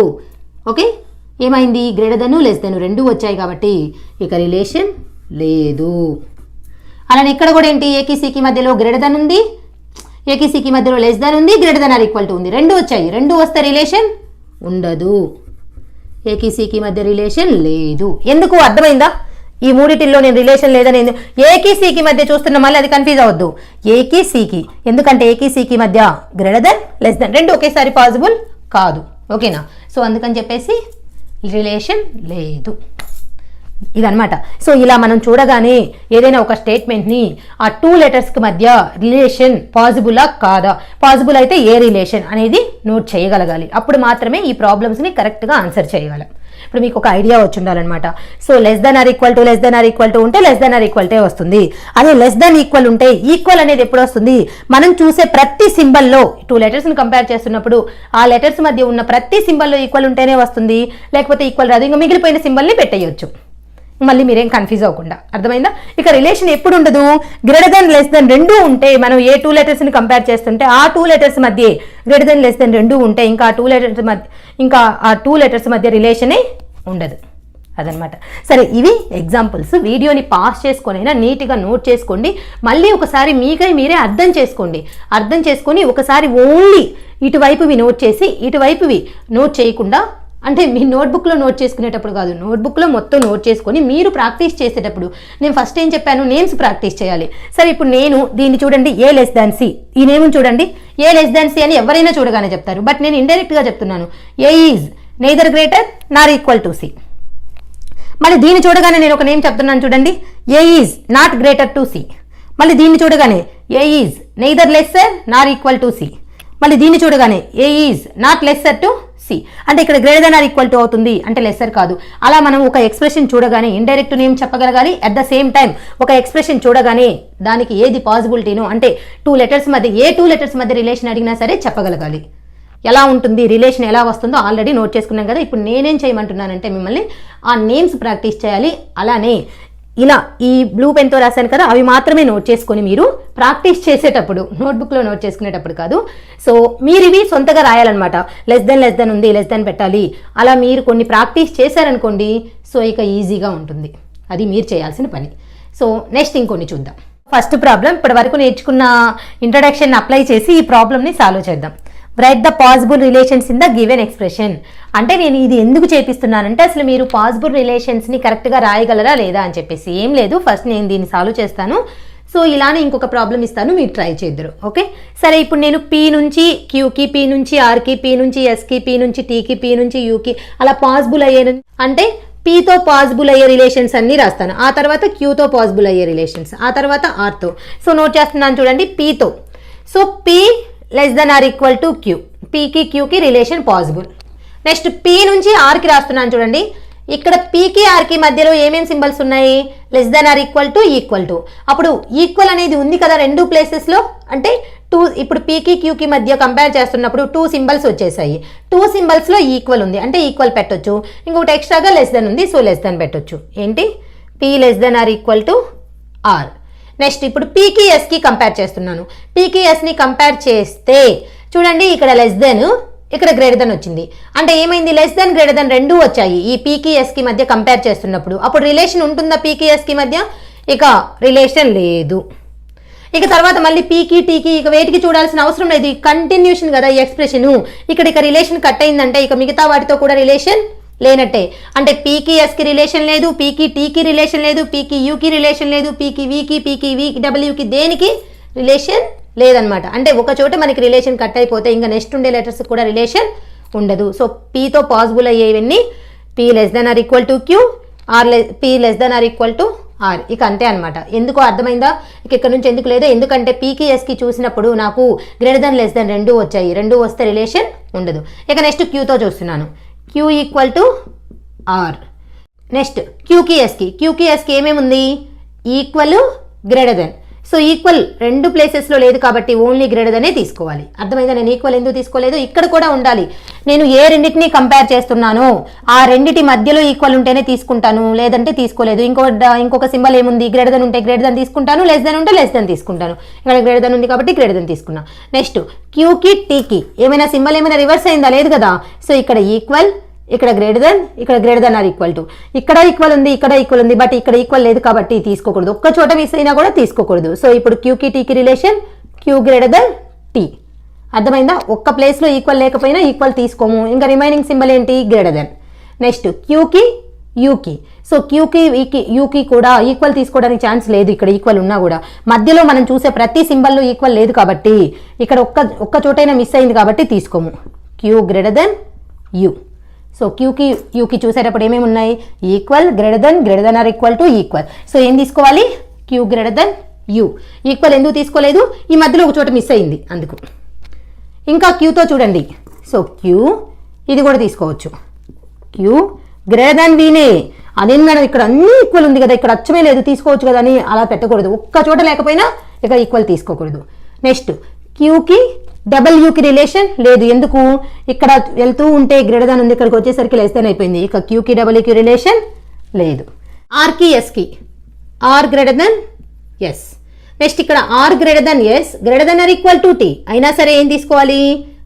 ఓకే ఏమైంది, గ్రేటర్ దెన్ లెస్ దెన్ రెండు వచ్చాయి కాబట్టి ఇక రిలేషన్ లేదు. అలానే ఇక్కడ కూడా ఏంటి, ఏకి సికి మధ్యలో గ్రేటర్ దెన్ ఉంది, ఏకి సికి మధ్యలో లెస్ దెన్ ఉంది, greater than or equal to ఉంది, రెండు వచ్చాయి. రెండు వస్తే రిలేషన్ ఉండదు, ఏకి సికి మధ్య రిలేషన్ లేదు. ఎందుకు అర్థమైందా, ఈ మూడిటిల్లో నేను రిలేషన్ లేదని ఏకి సికి మధ్య చూస్తున్నా, మళ్ళీ అది కన్ఫ్యూజ్ అవ్వద్దు. ఏకి సికి, ఎందుకంటే ఏకి సికి మధ్య గ్రేటర్ దెన్ లెస్ దెన్ రెండు ఒకేసారి పాసిబుల్ కాదు, ఓకేనా. సో అందుకని చెప్పేసి రిలేషన్ లేదు, ఇదనమాట. సో ఇలా మనం చూడగానే ఏదైనా ఒక స్టేట్మెంట్ని ఆ టూ లెటర్స్కి మధ్య రిలేషన్ పాసిబులా కాదా, పాసిబుల్ అయితే ఏ రిలేషన్ అనేది నోట్ చేయగలగాలి. అప్పుడు మాత్రమే ఈ ప్రాబ్లమ్స్ని కరెక్ట్గా ఆన్సర్ చేయగలం. ఇప్పుడు మీకు ఒక ఐడియా వచ్చి ఉండాలన్నమాట. So less than or equal to less than or equal to ఉంటే లెస్ దెన్ ఆర్ ఈక్వల్ టే వస్తుంది. అదే లెస్ దెన్ ఈక్వల్ ఉంటే ఈక్వల్ అనేది ఎప్పుడు వస్తుంది, మనం చూసే ప్రతి సింబల్లో టూ లెటర్స్ని కంపేర్ చేస్తున్నప్పుడు ఆ లెటర్స్ మధ్య ఉన్న ప్రతి సింబల్లో ఈక్వల్ ఉంటేనే వస్తుంది, లేకపోతే ఈక్వల్ రాదు. ఇంకా మిగిలిపోయిన సింబల్ని పెట్టేయచ్చు, మళ్ళీ మీరేం కన్ఫ్యూజ్ అవ్వకుండా. అర్థమైందా. ఇక రిలేషన్ ఎప్పుడు ఉండదు, గ్రేటర్ దెన్ లెస్ దెన్ రెండు ఉంటే మనం ఏ టూ లెటర్స్ని కంపేర్ చేస్తుంటే ఆ టూ లెటర్స్ మధ్య గ్రేటర్ దెన్ లెస్ దెన్ రెండు ఉంటే ఇంకా ఆ టూ లెటర్స్ మధ్య రిలేషనే ఉండదు, అదనమాట. సరే, ఇవి ఎగ్జాంపుల్స్. వీడియోని పాస్ చేసుకొనైనా నీట్గా నోట్ చేసుకోండి. మళ్ళీ ఒకసారి మీరే అర్థం చేసుకోండి. అర్థం చేసుకొని ఒకసారి ఓన్లీ ఇటువైపువి నోట్ చేసి ఇటువైపువి నోట్ చేయకుండా, అంటే మీ నోట్బుక్లో నోట్ చేసుకునేటప్పుడు కాదు, నోట్బుక్లో మొత్తం నోట్ చేసుకొని మీరు ప్రాక్టీస్ చేసేటప్పుడు నేను ఫస్ట్ ఏం చెప్పాను, నేమ్స్ ప్రాక్టీస్ చేయాలి. సరే, ఇప్పుడు నేను దీన్ని చూడండి, ఏ లెస్ దాన్ సి, ఈ నేమ్ చూడండి, ఏ లెస్ దాన్ సి అని ఎవరైనా చూడగానే చెప్తారు, బట్ నేను ఇండైరెక్ట్గా చెప్తున్నాను, A is neither greater nor equal to C. మళ్ళీ దీన్ని చూడగానే నేను ఒక నేమ్ చెప్తున్నాను చూడండి, A is not greater to C. మళ్ళీ దీన్ని చూడగానే A is neither lesser nor equal to C. మళ్ళీ దీన్ని చూడగానే A is not lesser to C. అంటే ఇక్కడ greater than or equal to అవుతుంది అంటే లెస్సర్ కాదు. అలా మనం ఒక ఎక్స్ప్రెషన్ చూడగానే ఇండైరెక్ట్ నేమ్ చెప్పగలగాలి, అట్ ద సేమ్ టైం ఒక ఎక్స్ప్రెషన్ చూడగానే దానికి ఏది పాసిబిలిటీనో అంటే 2 లెటర్స్ మధ్య ఏ 2 లెటర్స్ మధ్య రిలేషన్ అడిగినా సరే చెప్పగలగాలి. ఎలా ఉంటుంది రిలేషన్ ఎలా వస్తుందో ఆల్రెడీ నోట్ చేసుకున్నాం కదా. ఇప్పుడు నేనేం చేయమంటున్నానంటే మిమ్మల్ని ఆ నేమ్స్ ప్రాక్టీస్ చేయాలి. అలానే ఇలా ఈ బ్లూ పెన్తో రాశాను కదా, అవి మాత్రమే నోట్ చేసుకొని మీరు ప్రాక్టీస్ చేసేటప్పుడు నోట్బుక్లో నోట్ చేసుకునేటప్పుడు కాదు. సో మీరు ఇవి సొంతగా రాయాలన్నమాట. లెస్ దెన్ ఉంది, లెస్ దెన్ పెట్టాలి. అలా మీరు కొన్ని ప్రాక్టీస్ చేశారనుకోండి, సో ఇక ఈజీగా ఉంటుంది. అది మీరు చేయాల్సిన పని. సో నెక్స్ట్ ఇంకొన్ని చూద్దాం. ఫస్ట్ ప్రాబ్లం ఇప్పటి వరకు నేర్చుకున్న ఇంట్రడక్షన్ అప్లై చేసి ఈ ప్రాబ్లమ్ని సాల్వ్ చేద్దాం. Right the possible relations in the given expression. అంటే నేను ఇది ఎందుకు చేపిస్తున్నానంటే అసలు మీరు పాసిబుల్ రిలేషన్స్ని కరెక్ట్గా రాయగలరా లేదా అని చెప్పేసి. ఏం లేదు, ఫస్ట్ నేను దీన్ని సాల్వ్ చేస్తాను. సో ఇలానే ఇంకొక ప్రాబ్లం ఇస్తాను, మీరు ట్రై చేద్దరు. ఓకే సరే, ఇప్పుడు నేను పీ నుంచి క్యూకి, పీ నుంచి ఆర్కి, పీ నుంచి ఎస్కి, పీ నుంచి టీకి, పీ నుంచి యూకి అలా పాసిబుల్ అయ్యే అంటే పీతో పాసిబుల్ అయ్యే రిలేషన్స్ అన్ని రాస్తాను. ఆ తర్వాత క్యూతో పాసిబుల్ అయ్యే రిలేషన్స్, ఆ తర్వాత ఆర్తో. సో నోట్ చేస్తున్నాను చూడండి, పీతో. So P less than or equal to Q, పీకి క్యూకి రిలేషన్ పాసిబుల్. నెక్స్ట్ పీ నుంచి ఆర్కి రాస్తున్నాను చూడండి. ఇక్కడ పీకి ఆర్కి మధ్యలో ఏమేమి సింబల్స్ ఉన్నాయి? Less than or equal to. అప్పుడు ఈక్వల్ అనేది ఉంది కదా రెండు ప్లేసెస్లో. అంటే 2 ఇప్పుడు పీకి క్యూకి మధ్య కంపేర్ చేస్తున్నప్పుడు 2 సింబల్స్ వచ్చేసాయి. 2 సింబల్స్లో ఈక్వల్ ఉంది అంటే ఈక్వల్ పెట్టొచ్చు. ఇంకొకటి ఎక్స్ట్రాగా లెస్ దెన్ ఉంది, సో లెస్ దెన్ పెట్టొచ్చు. ఏంటి? P less than or equal to R. Next ఇప్పుడు పీకి ఎస్కి కంపేర్ చేస్తున్నాను. పీకి ఎస్ని కంపేర్ చేస్తే చూడండి, ఇక్కడ లెస్ దెన్, ఇక్కడ గ్రేటర్ దెన్ వచ్చింది. అంటే ఏమైంది? లెస్ దెన్ గ్రేటర్ దెన్ రెండూ వచ్చాయి ఈ పీకి ఎస్కి మధ్య కంపేర్ చేస్తున్నప్పుడు. అప్పుడు రిలేషన్ ఉంటుందా పీకి ఎస్కి మధ్య? ఇక రిలేషన్ లేదు. ఇక తర్వాత మళ్ళీ పీకి టీకి ఇక వేటికి చూడాల్సిన అవసరం లేదు. కంటిన్యూషన్ కదా ఈ ఎక్స్ప్రెషన్. ఇక రిలేషన్ కట్ అయిందంటే ఇక మిగతా వాటితో కూడా రిలేషన్ లేనట్టే. అంటే పీకి ఎస్కి రిలేషన్ లేదు, పీకి టీకి రిలేషన్ లేదు, పీకి యూకి రిలేషన్ లేదు, పీకి వి డబ్ల్యూకి దేనికి రిలేషన్ లేదనమాట. అంటే ఒక చోట మనకి రిలేషన్ కట్ అయిపోతే ఇంకా నెక్స్ట్ ఉండే లెటర్స్ కూడా రిలేషన్ ఉండదు. సో పీతో పాసిబుల్ అయ్యేవన్నీ P less than or equal to Q, P less than or equal to R. ఇక అంతే అనమాట. ఎందుకో అర్థమైందా? ఇక ఇక్కడ నుంచి ఎందుకు లేదు, ఎందుకంటే పీకి ఎస్కి చూసినప్పుడు నాకు గ్రేటర్ దెన్ లెస్ దెన్ రెండూ వచ్చాయి. రెండూ వస్తే రిలేషన్ ఉండదు. ఇక నెక్స్ట్ క్యూతో చూస్తున్నాను. Q equal to R. Next క్యూకి ఎస్కి ఏమేమి ఉంది? Equal greater than. So equal రెండు ప్లేసెస్లో లేదు కాబట్టి ఓన్లీ గ్రేటర్ దెనే తీసుకోవాలి. అర్థమైందా? నేను ఈక్వల్ ఎందుకు తీసుకోలేదు, ఇక్కడ కూడా ఉండాలి. నేను ఏ రెండింటిని కంపేర్ చేస్తున్నానో ఆ రెండింటి మధ్యలో ఈక్వల్ ఉంటేనే తీసుకుంటాను, లేదంటే తీసుకోలేదు. ఇంకొక సింబల్ ఏముంది? గ్రేటర్ దెన్ ఉంటే గ్రేటర్ దెన్ తీసుకుంటాను, లెస్ దెన్ ఉంటే లెస్ దెన్ తీసుకుంటాను. ఇక్కడ గ్రేటర్ దెన్ ఉంది కాబట్టి గ్రేటర్ దెన్ తీసుకున్నా. నెక్స్ట్ క్యూకి టీకి ఏమైనా సింబల్ ఏమైనా రివర్స్ అయిందా? లేదు కదా. సో ఇక్కడ ఈక్వల్, ఇక్కడ greater than or equal to. ఇక్కడ ఈక్వల్ ఉంది, ఇక్కడ ఈక్వల్ ఉంది, బట్ ఇక్కడ ఈక్వల్ లేదు కాబట్టి తీసుకోకూడదు. ఒక్క చోట మిస్ అయినా కూడా తీసుకోకూడదు. సో ఇప్పుడు క్యూకి టీకి relation Q greater than T. అర్థమైందా? ఒక్క ప్లేస్లో ఈక్వల్ లేకపోయినా ఈక్వల్ తీసుకోము. ఇంకా రిమైనింగ్ సింబల్ ఏంటి? Greater than. నెక్స్ట్ క్యూకి యూకి. సో క్యూకి యూకి కూడా ఈక్వల్ తీసుకోవడానికి ఛాన్స్ లేదు. ఇక్కడ ఈక్వల్ ఉన్నా కూడా మధ్యలో మనం చూసే ప్రతి సింబల్లో ఈక్వల్ లేదు కాబట్టి ఇక్కడ ఒక్క చోటైనా మిస్ అయింది కాబట్టి తీసుకోము. Q greater than U. So క్యూకి యూకి చూసేటప్పుడు ఏమేమి ఉన్నాయి? Equal, greater than or equal to equal. So ఏం తీసుకోవాలి? Q greater than U. Equal ఎందుకు తీసుకోలేదు? ఈ మధ్యలో ఒక చోట మిస్ అయింది అందుకు. ఇంకా క్యూతో చూడండి. సో క్యూ ఇది కూడా తీసుకోవచ్చు. క్యూ గ్రేటర్ దెన్ వీనే. అదే మేడం ఇక్కడ అన్నీ ఈక్వల్ ఉంది కదా, ఇక్కడ అచ్చమే లేదు, తీసుకోవచ్చు కదా అని అలా పెట్టకూడదు. ఒక్క చోట లేకపోయినా ఇక ఈక్వల్ తీసుకోకూడదు. నెక్స్ట్ క్యూకి డబ్ల్యూకి రిలేషన్ లేదు. ఎందుకు? ఇక్కడ వెళ్తూ ఉంటే గ్రేటర్ దెన్ ఉంది, ఇక్కడికి వచ్చేసరికి లెస్ దెన్ అయిపోయింది. ఇక క్యూకి డబ్ల్యూకి రిలేషన్ లేదు. ఆర్కి ఎస్కి R greater than S. Next ఇక్కడ R greater than S, greater than or equal to T. అయినా సరే ఏం తీసుకోవాలి?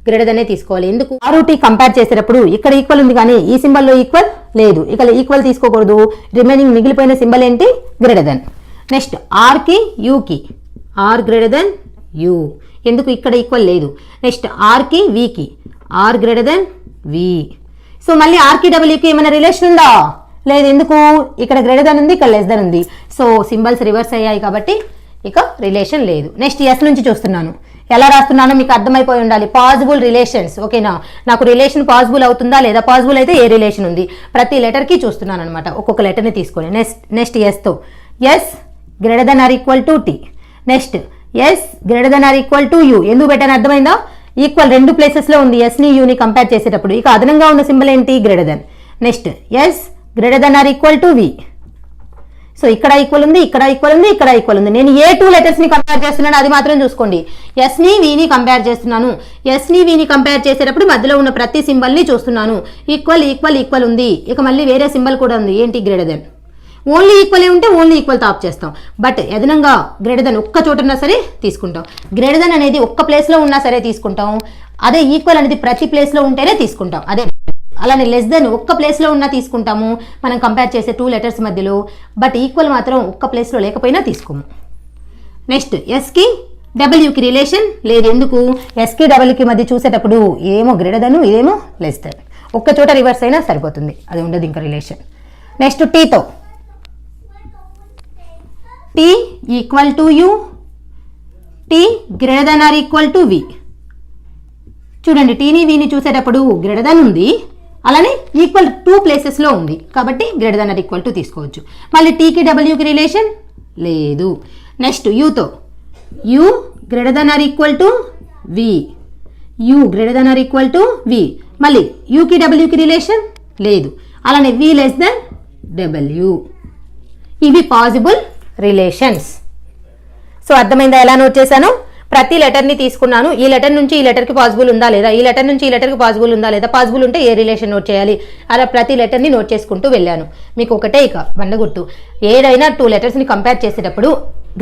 గ్రేటర్ దెన్ తీసుకోవాలి. ఎందుకు? ఆర్ టీ కంపేర్ చేసేటప్పుడు ఇక్కడ ఈక్వల్ ఉంది కానీ ఈ సింబల్లో ఈక్వల్ లేదు. ఇక ఈక్వల్ తీసుకోకూడదు. రిమైనింగ్ మిగిలిపోయిన సింబల్ ఏంటి? Greater than. నెక్స్ట్ ఆర్కి యూకి ఆర్ గ్రేటర్ దెన్ యూ. ఎందుకు? ఇక్కడ ఈక్వల్ లేదు. నెక్స్ట్ ఆర్కి వీకి R greater than V. So మళ్ళీ ఆర్కి డబ్ల్యూకి ఏమైనా రిలేషన్ ఉందా? లేదు. ఎందుకు? ఇక్కడ గ్రేటర్ దెన్ ఉంది, ఇక్కడ లెస్ దెన్ ఉంది. సో సింబల్స్ రివర్స్ అయ్యాయి కాబట్టి ఇక రిలేషన్ లేదు. నెక్స్ట్ ఎస్ నుంచి చూస్తున్నాను. ఎలా రాస్తున్నానో మీకు అర్థమైపోయి ఉండాలి. పాసిబుల్ రిలేషన్స్, ఓకేనా? నాకు రిలేషన్ పాసిబుల్ అవుతుందా లేదా, పాసిబుల్ అయితే ఏ రిలేషన్ ఉంది, ప్రతి లెటర్కి చూస్తున్నాను అనమాట. ఒక్కొక్క లెటర్ని తీసుకొని నెక్స్ట్ ఎస్తో S greater than or equal to T. Next S greater than or equal to U. ఎందుకు పెట్టాను అర్థమైందా? ఈక్వల్ రెండు ప్లేసెస్లో ఉంది ఎస్ని యూని కంపేర్ చేసేటప్పుడు. ఇక అదనంగా ఉన్న సింబల్ ఏంటి? Greater than. Next S greater than or equal to V. So ఇక్కడ ఈక్వల్ ఉంది, ఇక్కడ ఈక్వల్ ఉంది, ఇక్కడ ఈక్వల్ ఉంది. నేను ఏ టూ లెటర్స్ని కంపేర్ చేస్తున్నాను అది మాత్రం చూసుకోండి. ఎస్ని వీని కంపేర్ చేస్తున్నాను. ఎస్ని వీని కంపేర్ చేసేటప్పుడు మధ్యలో ఉన్న ప్రతి సింబల్ని చూస్తున్నాను. ఈక్వల్ ఈక్వల్ ఈక్వల్ ఉంది. ఇక మళ్ళీ వేరే సింబల్ కూడా ఉంది, ఏంటి? Greater then. ఓన్లీ ఈక్వల్ ఉంటే ఓన్లీ ఈక్వల్ తాప్ చేస్తాం. బట్ అదనంగా గ్రేటర్ దెన్ ఒక్క చోట ఉన్నా సరే తీసుకుంటాం. గ్రేటర్ దెన్ అనేది ఒక్క ప్లేస్లో ఉన్నా సరే తీసుకుంటాం. అదే ఈక్వల్ అనేది ప్రతి ప్లేస్లో ఉంటేనే తీసుకుంటాం. అదే అలానే లెస్ దెన్ ఒక్క ప్లేస్లో ఉన్నా తీసుకుంటాము మనం కంపేర్ చేసే టూ లెటర్స్ మధ్యలో. బట్ ఈక్వల్ మాత్రం ఒక్క ప్లేస్లో లేకపోయినా తీసుకోము. నెక్స్ట్ ఎస్కి డబ్ల్యూకి రిలేషన్ లేదు. ఎందుకు? ఎస్కి డబ్ల్యూకి మధ్య చూసేటప్పుడు ఏమో గ్రేటర్ దెన్, ఇదేమో లెస్ దెన్. ఒక్క చోట రివర్స్ అయినా సరిపోతుంది, అది ఉండదు ఇంకా రిలేషన్. నెక్స్ట్ టీతో T equal to U, T greater than or equal to V. చూడండి, టీని వీని చూసేటప్పుడు గ్రేటర్ దెన్ ఉంది, అలానే ఈక్వల్ టూ ప్లేసెస్లో ఉంది కాబట్టి greater than or equal to తీసుకోవచ్చు. మళ్ళీ టీకి డబ్ల్యూకి రిలేషన్ లేదు. నెక్స్ట్ యూతో U greater than or equal to V, U greater than or equal to V. మళ్ళీ యూకి డబ్ల్యూకి రిలేషన్ లేదు, అలానే వి లెస్ దెన్ డబ్ల్యూ. ఇవి పాసిబుల్ రిలేషన్స్. సో అర్థమైందా ఎలా నోట్ చేశాను? ప్రతి లెటర్ని తీసుకున్నాను. ఈ లెటర్ నుంచి ఈ లెటర్కి పాసిబుల్ ఉందా లేదా, ఈ లెటర్ నుంచి ఈ లెటర్కి పాసిబుల్ ఉందా లేదా, పాసిబుల్ ఉంటే ఏ రిలేషన్ నోట్ చేయాలి, అలా ప్రతి లెటర్ని నోట్ చేసుకుంటూ వెళ్ళాను. మీకు ఒకటే ఇక బండగుట్టు, ఏదైనా టూ లెటర్స్ని కంపేర్ చేసేటప్పుడు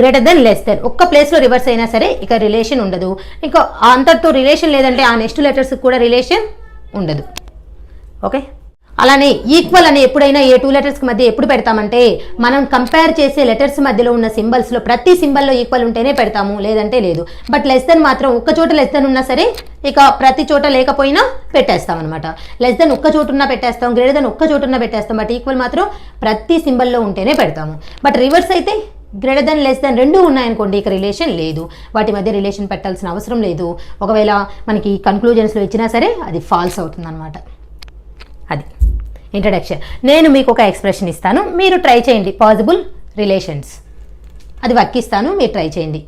గ్రేటర్ దెన్ లెస్ దెన్ ఒక్క ప్లేస్లో రివర్స్ అయినా సరే ఇక రిలేషన్ ఉండదు. ఇంకా అంతటితో రిలేషన్ లేదంటే ఆ నెక్స్ట్ లెటర్స్కి కూడా రిలేషన్ ఉండదు. ఓకే, అలానే ఈక్వల్ అని ఎప్పుడైనా ఏ టూ లెటర్స్కి మధ్య ఎప్పుడు పెడతామంటే మనం కంపేర్ చేసే లెటర్స్ మధ్యలో ఉన్న సింబల్స్లో ప్రతి సింబల్లో ఈక్వల్ ఉంటేనే పెడతాము, లేదంటే లేదు. బట్ లెస్ దెన్ మాత్రం ఒక్క చోట లెస్ దెన్ ఉన్నా సరే ఇక ప్రతి చోట లేకపోయినా పెట్టేస్తాం అనమాట. లెస్ దెన్ ఒక్క చోట ఉన్నా పెట్టేస్తాం, గ్రేటర్ దెన్ ఒక్క చోట ఉన్నా పెట్టేస్తాం. బట్ ఈక్వల్ మాత్రం ప్రతి సింబల్లో ఉంటేనే పెడతాము. బట్ రివర్స్ అయితే గ్రేటర్ దెన్ లెస్ దెన్ రెండు ఉన్నాయనుకోండి, ఇక రిలేషన్ లేదు, వాటి మధ్య రిలేషన్ పెట్టాల్సిన అవసరం లేదు. ఒకవేళ మనకి కన్క్లూజన్స్లో ఇచ్చినా సరే అది ఫాల్స్ అవుతుంది అనమాట. అది ఇంట్రడక్షన్. నేను మీకు ఒక ఎక్స్ప్రెషన్ ఇస్తాను, మీరు ట్రై చేయండి. పాసిబుల్ రిలేషన్స్ అది వర్క్ ఇస్తాను, మీరు ట్రై చేయండి.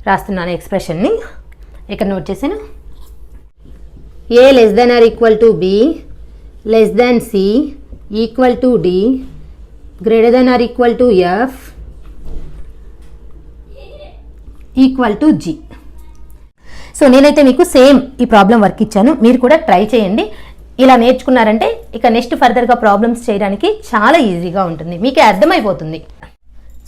రాస్తున్నాను ఎక్స్ప్రెషన్ని, ఇక్కడ నోట్ చేసాను. A less than or equal to B less than C equal to D greater than or equal to F equal to G. So నేనైతే మీకు సేమ్ ఈ ప్రాబ్లం వర్క్ ఇచ్చాను, మీరు కూడా ట్రై చేయండి. ఇలా నేర్చుకున్నారంటే ఇక నెక్స్ట్ ఫర్దర్గా ప్రాబ్లమ్స్ చేయడానికి చాలా ఈజీగా ఉంటుంది, మీకే అర్థమైపోతుంది.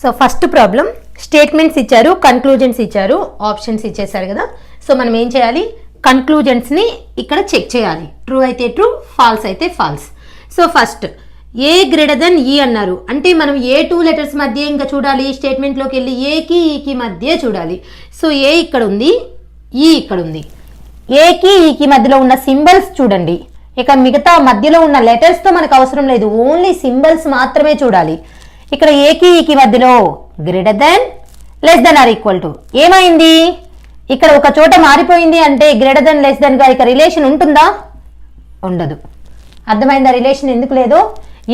సో ఫస్ట్ ప్రాబ్లం, స్టేట్మెంట్స్ ఇచ్చారు, కన్క్లూజన్స్ ఇచ్చారు, ఆప్షన్స్ ఇచ్చేసారు కదా. సో మనం ఏం చేయాలి? కన్క్లూజన్స్ని ఇక్కడ చెక్ చేయాలి. ట్రూ అయితే ట్రూ, ఫాల్స్ అయితే ఫాల్స్. సో ఫస్ట్ ఏ గ్రేటర్ దెన్ ఈ అన్నారు అంటే మనం ఏ టూ లెటర్స్ మధ్య ఇంకా చూడాలి, స్టేట్మెంట్లోకి వెళ్ళి ఏకి ఈకి మధ్య చూడాలి. సో ఏ ఇక్కడ ఉంది, ఈ ఇక్కడ ఉంది. ఏకి ఈకి మధ్యలో ఉన్న సింబల్స్ చూడండి. ఇక మిగతా మధ్యలో ఉన్న లెటర్స్తో మనకు అవసరం లేదు, ఓన్లీ సింబల్స్ మాత్రమే చూడాలి. ఇక్కడ ఏకి ఈకి మధ్యలో greater than less than or equal to ఏమైంది? ఇక్కడ ఒక చోట మారిపోయింది అంటే గ్రేటర్ దెన్ లెస్ దెన్గా ఇక రిలేషన్ ఉంటుందా? ఉండదు. అర్థమైందా రిలేషన్ ఎందుకు లేదో?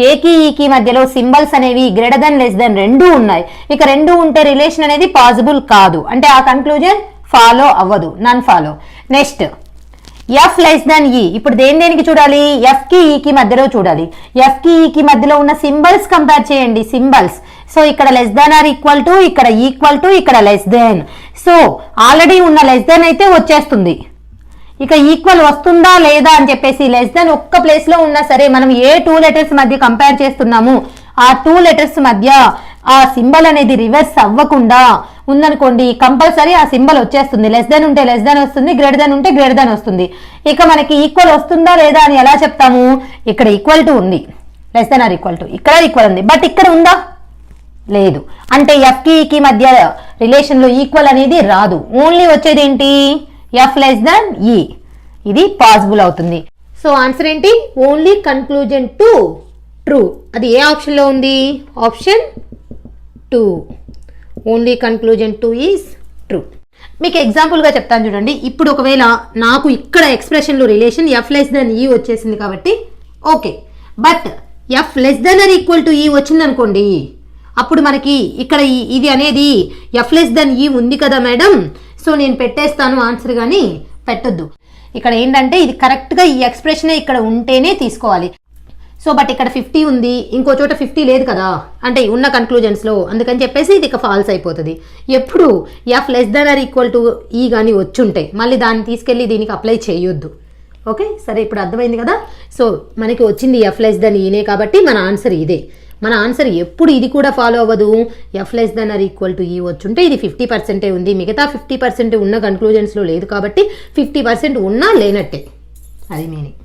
ఏకి ఈకి మధ్యలో సింబల్స్ అనేవి గ్రేటర్ దెన్ లెస్ దెన్ రెండూ ఉన్నాయి. ఇక రెండు ఉంటే రిలేషన్ అనేది పాసిబుల్ కాదు, అంటే ఆ కన్క్లూజన్ ఫాలో అవ్వదు, none follow. Next F less than E. ఇప్పుడు దేనికి చూడాలి? ఎఫ్ కి ఈకి మధ్యలో చూడాలి. ఎఫ్ కి ఈకి మధ్యలో ఉన్న సింబల్స్ కంపేర్ చేయండి, సింబల్స్. సో ఇక్కడ less than or equal to, ఇక్కడ ఈక్వల్ టు, ఇక్కడ లెస్ దెన్. సో ఆల్రెడీ ఉన్న లెస్ దెన్ అయితే వచ్చేస్తుంది. ఇక ఈక్వల్ వస్తుందా లేదా అని చెప్పేసి లెస్ దెన్ ఒక్క ప్లేస్లో ఉన్నా సరే మనం ఏ టూ లెటర్స్ మధ్య కంపేర్ చేస్తున్నాము ఆ టూ లెటర్స్ మధ్య ఆ సింబల్ అనేది రివర్స్ అవ్వకుండా ఉందనుకోండి, కంపల్సరీ ఆ సింబల్ వచ్చేస్తుంది. లెస్ దెన్ ఉంటే లెస్ దెన్ వస్తుంది, గ్రేటర్ దెన్ ఉంటే గ్రేటర్ దెన్ వస్తుంది. ఇక మనకి ఈక్వల్ వస్తుందా లేదా అని ఎలా చెప్తాము? ఇక్కడ ఈక్వల్ టు ఉంది, less than or equal to, ఇక్కడ ఈక్వల్ ఉంది, బట్ ఇక్కడ ఉందా? లేదు. అంటే ఎఫ్ కి ఈకి మధ్య రిలేషన్లో ఈక్వల్ అనేది రాదు, ఓన్లీ వచ్చేది ఏంటి? ఎఫ్ లెస్ దెన్ ఈ. ఇది పాసిబుల్ అవుతుంది. సో ఆన్సర్ ఏంటి? Only conclusion two true. అది ఏ ఆప్షన్లో ఉంది? Option 2. Only conclusion 2 is true. మీకు ఎగ్జాంపుల్గా చెప్తాను చూడండి. ఇప్పుడు ఒకవేళ నాకు ఇక్కడ ఎక్స్ప్రెషన్లో relation F less than E వచ్చేసింది కాబట్టి okay, but F less than or equal to E వచ్చింది అనుకోండి, అప్పుడు మనకి ఇక్కడ ఇది అనేది ఎఫ్ లెస్ దెన్ ఈ ఉంది కదా మేడం, సో నేను పెట్టేస్తాను ఆన్సర్, కానీ పెట్టొద్దు. ఇక్కడ ఏంటంటే ఇది కరెక్ట్గా ఈ ఎక్స్ప్రెషనే ఇక్కడ ఉంటేనే తీసుకోవాలి. సో బట్ ఇక్కడ 50 ఉంది, ఇంకో చోట 50 లేదు కదా, అంటే ఉన్న కన్క్లూజన్స్లో, అందుకని చెప్పేసి ఇది ఇక ఫాల్స్ అయిపోతుంది. ఎప్పుడు F less than or equal to E కానీ వచ్చుంటాయి, మళ్ళీ దాన్ని తీసుకెళ్ళి దీనికి అప్లై చేయొద్దు. ఓకే, సరే ఇప్పుడు అర్థమైంది కదా. సో మనకి వచ్చింది ఎఫ్ లెస్ దెన్ ఈనే కాబట్టి మన ఆన్సర్ ఇదే. మన ఆన్సర్ ఎప్పుడు ఇది కూడా ఫాలో అవ్వదు. F less than or equal to E వచ్చుంటే ఇది 50% ఉంది, మిగతా 50% ఉన్న కన్క్లూజన్స్లో లేదు కాబట్టి 50% ఉన్నా లేనట్టే, అది మీనింగ్.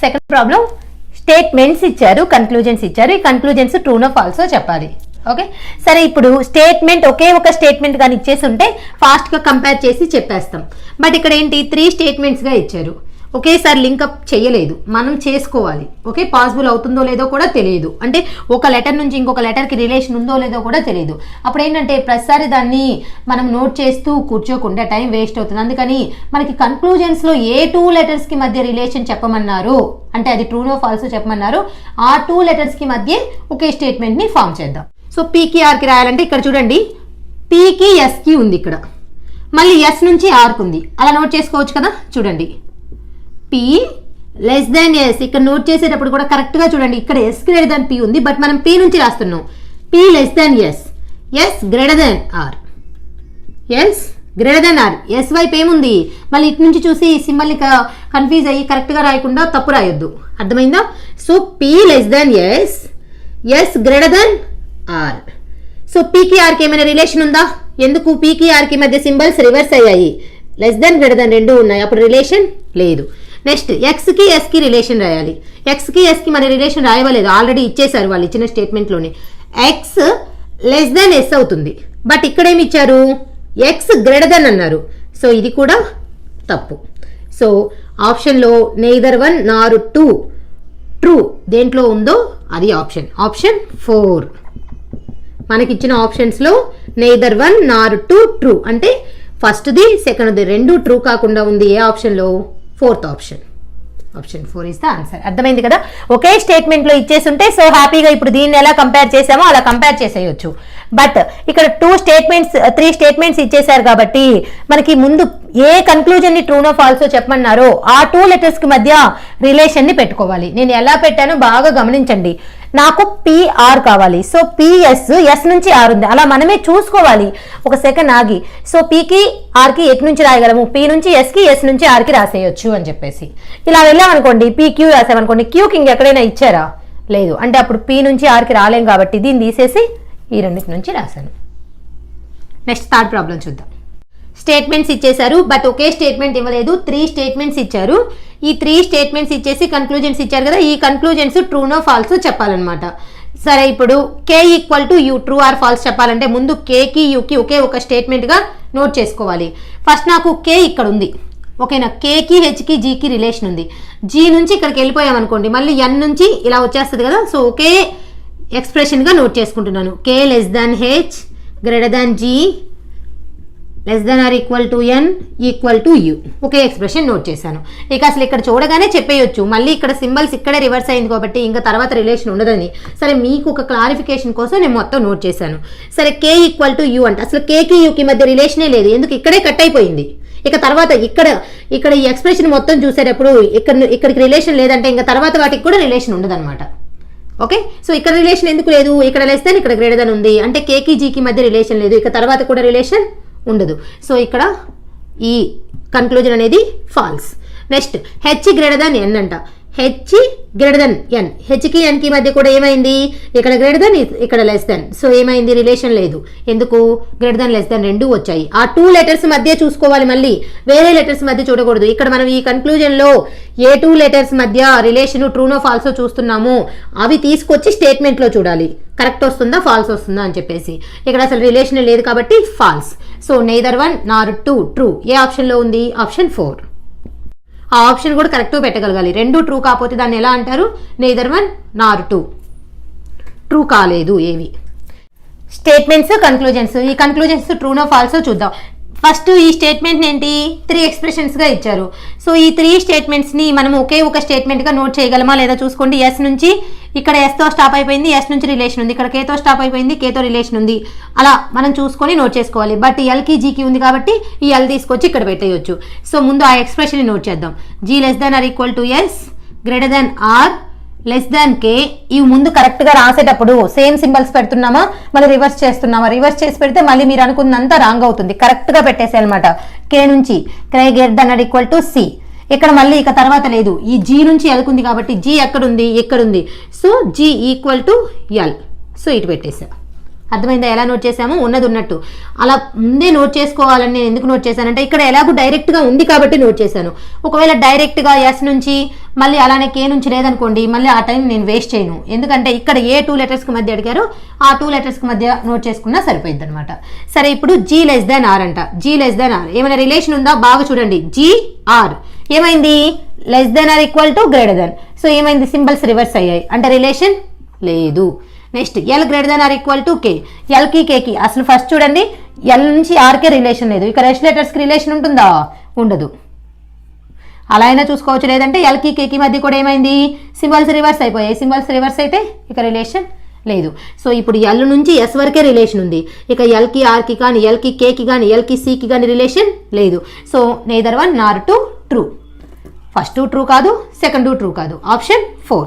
సెకండ్ ప్రాబ్లం, స్టేట్మెంట్స్ ఇచ్చారు, కన్క్లూజన్స్ ఇచ్చారు. ఈ కన్క్లూజన్స్ ట్రూనో ఫాల్సో చెప్పాలి. ఓకే, సరే ఇప్పుడు స్టేట్మెంట్ ఒకే ఒక స్టేట్మెంట్ కానీ ఇచ్చేసి ఉంటే ఫాస్ట్గా కంపేర్ చేసి చెప్పేస్తాం. బట్ ఇక్కడ ఏంటి 3 స్టేట్మెంట్స్గా ఇచ్చారు, ఒకేసారి లింకప్ చేయలేదు, మనం చేసుకోవాలి. ఓకే, పాసిబుల్ అవుతుందో లేదో కూడా తెలియదు, అంటే ఒక లెటర్ నుంచి ఇంకొక లెటర్కి రిలేషన్ ఉందో లేదో కూడా తెలియదు. అప్పుడు ఏంటంటే ప్రతిసారి దాన్ని మనం నోట్ చేస్తూ కూర్చోకుండా టైం వేస్ట్ అవుతుంది. అందుకని మనకి కన్క్లూజన్స్లో ఏ 2 లెటర్స్కి మధ్య రిలేషన్ చెప్పమన్నారు, అంటే అది ట్రూనో ఫాల్సో చెప్పమన్నారు, ఆ 2 లెటర్స్కి మధ్య ఒకే స్టేట్మెంట్ని ఫామ్ చేద్దాం. సో పీకి ఆర్కి రాయాలంటే ఇక్కడ చూడండి, పీకి ఎస్కి ఉంది, ఇక్కడ మళ్ళీ ఎస్ నుంచి ఆర్కి ఉంది, అలా నోట్ చేసుకోవచ్చు కదా. చూడండి, పి లెస్ దాన్ ఎస్, ఇక్కడ నోట్ చేసేటప్పుడు కూడా కరెక్ట్గా చూడండి, ఇక్కడ ఎస్ గ్రేటర్ దాన్ పి ఉంది, బట్ మనం పి నుంచి రాస్తున్నాం. P less than S, S greater than R, S greater than R, S వైపు ఏముంది, మళ్ళీ ఇటు నుంచి చూసి సింబల్ని కన్ఫ్యూజ్ అయ్యి కరెక్ట్గా రాయకుండా తప్పు రాయొద్దు, అర్థమైందా. So P less than S, S greater than R. So పీకి ఆర్కి ఏమైనా రిలేషన్ ఉందా? ఎందుకు పీకి ఆర్కి మధ్య సింబల్స్ రివర్స్ అయ్యాయి, లెస్ దాన్ గ్రేటర్ దాన్ రెండు ఉన్నాయి, అప్పుడు రిలేషన్ లేదు. నెక్స్ట్ ఎక్స్కి ఎస్కి రిలేషన్ రాయాలి. ఎక్స్కి ఎస్కి మన రిలేషన్ రాయవలేదు, ఆల్రెడీ ఇచ్చేసారు వాళ్ళు ఇచ్చిన స్టేట్మెంట్లోనే. ఎక్స్ లెస్ దాన్ ఎస్ అవుతుంది, బట్ ఇక్కడ ఏమి ఇచ్చారు, ఎక్స్ గ్రేటర్ దాన్ అన్నారు, సో ఇది కూడా తప్పు. సో ఆప్షన్లో నెయిదర్ 1 నార్ 2 ట్రూ దేంట్లో ఉందో అది ఆప్షన్, ఆప్షన్ 4. మనకిచ్చిన ఆప్షన్స్లో నెయిదర్ 1 నార్ 2 ట్రూ, అంటే ఫస్ట్ది సెకండ్ది రెండు ట్రూ కాకుండా ఉంది ఏ ఆప్షన్లో, 4th option, option 4 is the answer. అర్థమైంది కదా. ఒకే స్టేట్మెంట్లో ఇచ్చేసి ఉంటే సో హ్యాపీగా ఇప్పుడు దీన్ని ఎలా కంపేర్ చేసామో అలా కంపేర్ చేసేయచ్చు. బట్ ఇక్కడ 3 స్టేట్మెంట్స్ ఇచ్చేసారు కాబట్టి మనకి ముందు ఏ కన్క్లూజన్ని ట్రూనో ఫాల్సో చెప్పమన్నారో ఆ 2 లెటర్స్కి మధ్య రిలేషన్ని పెట్టుకోవాలి. నేను ఎలా పెట్టానో బాగా గమనించండి. నాకు పిఆర్ కావాలి, సో పిఎస్, ఎస్ నుంచి ఆర్ ఉంది, అలా మనమే చూసుకోవాలి. ఒక సెకండ్ ఆగి, సో పీకి ఆర్కి ఎటు నుంచి రాయగలము, పి నుంచి ఎస్కి, ఎస్ నుంచి ఆర్కి రాసేయచ్చు అని చెప్పేసి ఇలా వెళ్ళామనుకోండి. పీక్యూ రాసామనుకోండి, క్యూకి ఇంకెక్కడైనా ఇచ్చారా, లేదు, అంటే అప్పుడు పి నుంచి ఆర్కి రాలేం కాబట్టి దీన్ని తీసేసి ఈ రెండింటి నుంచి రాశాను. నెక్స్ట్ థర్డ్ ప్రాబ్లం చూద్దాం. స్టేట్మెంట్స్ ఇచ్చేశారు, బట్ ఒకే స్టేట్మెంట్ ఇవ్వలేదు, 3 స్టేట్మెంట్స్ ఇచ్చారు. ఈ 3 స్టేట్మెంట్స్ ఇచ్చేసి కన్క్లూజన్స్ ఇచ్చారు కదా, ఈ కన్క్లూజన్స్ ట్రూనో ఫాల్సో చెప్పాలన్నమాట. సరే ఇప్పుడు K equal to U, true or false చెప్పాలంటే ముందు కేకి యూకి ఒకే ఒక స్టేట్మెంట్గా నోట్ చేసుకోవాలి. ఫస్ట్ నాకు కే ఇక్కడ ఉంది, ఓకేనా, కేకి హెచ్కి జీకి రిలేషన్ ఉంది. జీ నుంచి ఇక్కడికి వెళ్ళిపోయామనుకోండి, మళ్ళీ ఎన్ నుంచి ఇలా వచ్చేస్తుంది కదా, సో ఒకే ఎక్స్ప్రెషన్గా నోట్ చేసుకుంటున్నాను. K less than H greater than G less than or equal to N equal to U, ఒకే ఎక్స్ప్రెషన్ నోట్ చేశాను. ఇక అసలు ఇక్కడ చూడగానే చెప్పేయొచ్చు, మళ్ళీ ఇక్కడ సింబల్స్ ఇక్కడే రివర్స్ అయింది కాబట్టి ఇంకా తర్వాత రిలేషన్ ఉండదని. సరే మీకు ఒక క్లారిఫికేషన్ కోసం నేను మొత్తం నోట్ చేశాను. సరే కే ఈక్వల్ టు యూ అంటే అసలు కేకి యూకి మధ్య రిలేషనే లేదు, ఎందుకు ఇక్కడే కట్ అయిపోయింది. ఇక తర్వాత ఇక్కడ ఈ ఎక్స్ప్రెషన్ మొత్తం చూసేటప్పుడు ఇక్కడికి రిలేషన్ లేదంటే ఇంకా తర్వాత వాటికి కూడా రిలేషన్ ఉండదన్నమాట. ఓకే, సో ఇక్కడ రిలేషన్ ఎందుకు లేదు, ఇక్కడ లెస్ దాన్ ఇక్కడ గ్రేటర్ దాన్ ఉంది, అంటే కేకి జీకి మధ్య రిలేషన్ లేదు, ఇక తర్వాత కూడా రిలేషన్ ఉండదు. సో ఇక్కడ ఈ కన్క్లూజన్ అనేది false. Next H greater than N అంట, హెచ్ గ్రేటర్ దెన్ ఎన్, హెచ్కి ఎన్కి మధ్య కూడా ఏమైంది, ఇక్కడ గ్రేటర్ దెన్ ఇక్కడ లెస్ దెన్, సో ఏమైంది రిలేషన్ లేదు, ఎందుకు గ్రేటర్ దెన్ లెస్ దెన్ రెండు వచ్చాయి. ఆ 2 లెటర్స్ మధ్య చూసుకోవాలి, మళ్ళీ వేరే లెటర్స్ మధ్య చూడకూడదు. ఇక్కడ మనం ఈ కన్క్లూజన్లో ఏ 2 లెటర్స్ మధ్య రిలేషన్ ట్రూనో ఫాల్సో చూస్తున్నాము అవి తీసుకొచ్చి స్టేట్మెంట్లో చూడాలి, కరెక్ట్ వస్తుందా ఫాల్స్ వస్తుందా అని చెప్పేసి. ఇక్కడ అసలు రిలేషన్ లేదు కాబట్టి ఫాల్స్. సో నెయిదర్ 1 నార్ 2 ట్రూ ఏ ఆప్షన్లో ఉంది, ఆప్షన్ 4. ఆ ఆప్షన్ కూడా కరెక్ట్గా పెట్టగలగాలి. రెండు ట్రూ కాకపోతే దాన్ని ఎలా అంటారు, నెయిదర్ 1 నార్ 2 ట్రూ కాలేదు ఏవి. స్టేట్మెంట్స్ కన్క్లూజన్స్, ఈ కన్క్లూజన్స్ ట్రూనో ఫాల్సో చూద్దాం. ఫస్ట్ ఈ స్టేట్మెంట్ ఏంటి 3 ఎక్స్ప్రెషన్స్గా ఇచ్చారు. సో ఈ 3 స్టేట్మెంట్స్ని మనం ఒకే ఒక స్టేట్మెంట్గా నోట్ చేయగలమా లేదా చూసుకోండి. ఎస్ నుంచి ఇక్కడ ఎస్తో స్టాప్ అయిపోయింది, ఎస్ నుంచి రిలేషన్ ఉంది, ఇక్కడ కేతో స్టాప్ అయిపోయింది, కేతో రిలేషన్ ఉంది, అలా మనం చూసుకొని నోట్ చేసుకోవాలి. బట్ ఎల్కి జీకి ఉంది కాబట్టి ఈ ఎల్ తీసుకొచ్చి ఇక్కడ పెట్టేయచ్చు. సో ముందు ఆ ఎక్స్ప్రెషన్ని నోట్ చేద్దాం. G less than or equal to S, greater than R, less than K. ఇవి ముందు కరెక్ట్గా రాసేటప్పుడు సేమ్ సింబల్స్ పెడుతున్నామా మళ్ళీ రివర్స్ చేస్తున్నామా, రివర్స్ చేసి పెడితే మళ్ళీ మీరు అనుకున్నంత రాంగ్ అవుతుంది. కరెక్ట్గా పెట్టేసే అనమాట. కే నుంచి K greater than or equal to C. ఇక్కడ మళ్ళీ ఇక తర్వాత లేదు, ఈ జీ నుంచి ఎల్కుంది కాబట్టి జీ ఎక్కడుంది, ఎక్కడుంది. So G equal to L. So ఇటు పెట్టేసా. అర్థమైందా ఎలా నోట్ చేసాము? ఉన్నది ఉన్నట్టు అలా ముందే నోట్ చేసుకోవాలని నేను ఎందుకు నోట్ చేశానంటే ఇక్కడ ఎలాగో డైరెక్ట్గా ఉంది కాబట్టి నోట్ చేశాను. ఒకవేళ డైరెక్ట్గా ఎస్ నుంచి మళ్ళీ అలానే కే నుంచి లేదనుకోండి, మళ్ళీ ఆ టైం నేను వేస్ట్ చేయను. ఎందుకంటే ఇక్కడ ఏ 2 లెటర్స్కి మధ్య అడిగారో ఆ 2 లెటర్స్కి మధ్య నోట్ చేసుకున్నా సరిపోయింది అనమాట. సరే ఇప్పుడు జీ లెస్ దాన్ ఆర్ అంట. జీ లెస్ దాన్ ఆర్ ఏమైనా రిలేషన్ ఉందా? బాగా చూడండి. జీ ఆర్ ఏమైంది? Less than or equal to greater than. So ఏమైంది? సింబల్స్ రివర్స్ అయ్యాయి అంటే రిలేషన్ లేదు. Next L greater than or equal to K. ఎల్కి కేకి అసలు ఫస్ట్ చూడండి, ఎల్ నుంచి ఆర్కే రిలేషన్ లేదు. ఇక్కడ ఎస్ లెటర్స్కి రిలేషన్ ఉంటుందా? ఉండదు. అలా అయినా చూసుకోవచ్చు. లేదంటే ఎల్కి కేకి మధ్య కూడా ఏమైంది? సింబల్స్ రివర్స్ అయిపోయాయి. సింబల్స్ రివర్స్ అయితే ఇక రిలేషన్ లేదు. సో ఇప్పుడు ఎల్ నుంచి ఎస్ వరకే రిలేషన్ ఉంది. ఇక ఎల్కి ఆర్కి కానీ ఎల్కి కేకి కానీ ఎల్కి సికి కానీ రిలేషన్ లేదు. So neither one nor two true. First true కాదు, సెకండ్ ట్రూ కాదు. ఆప్షన్ 4.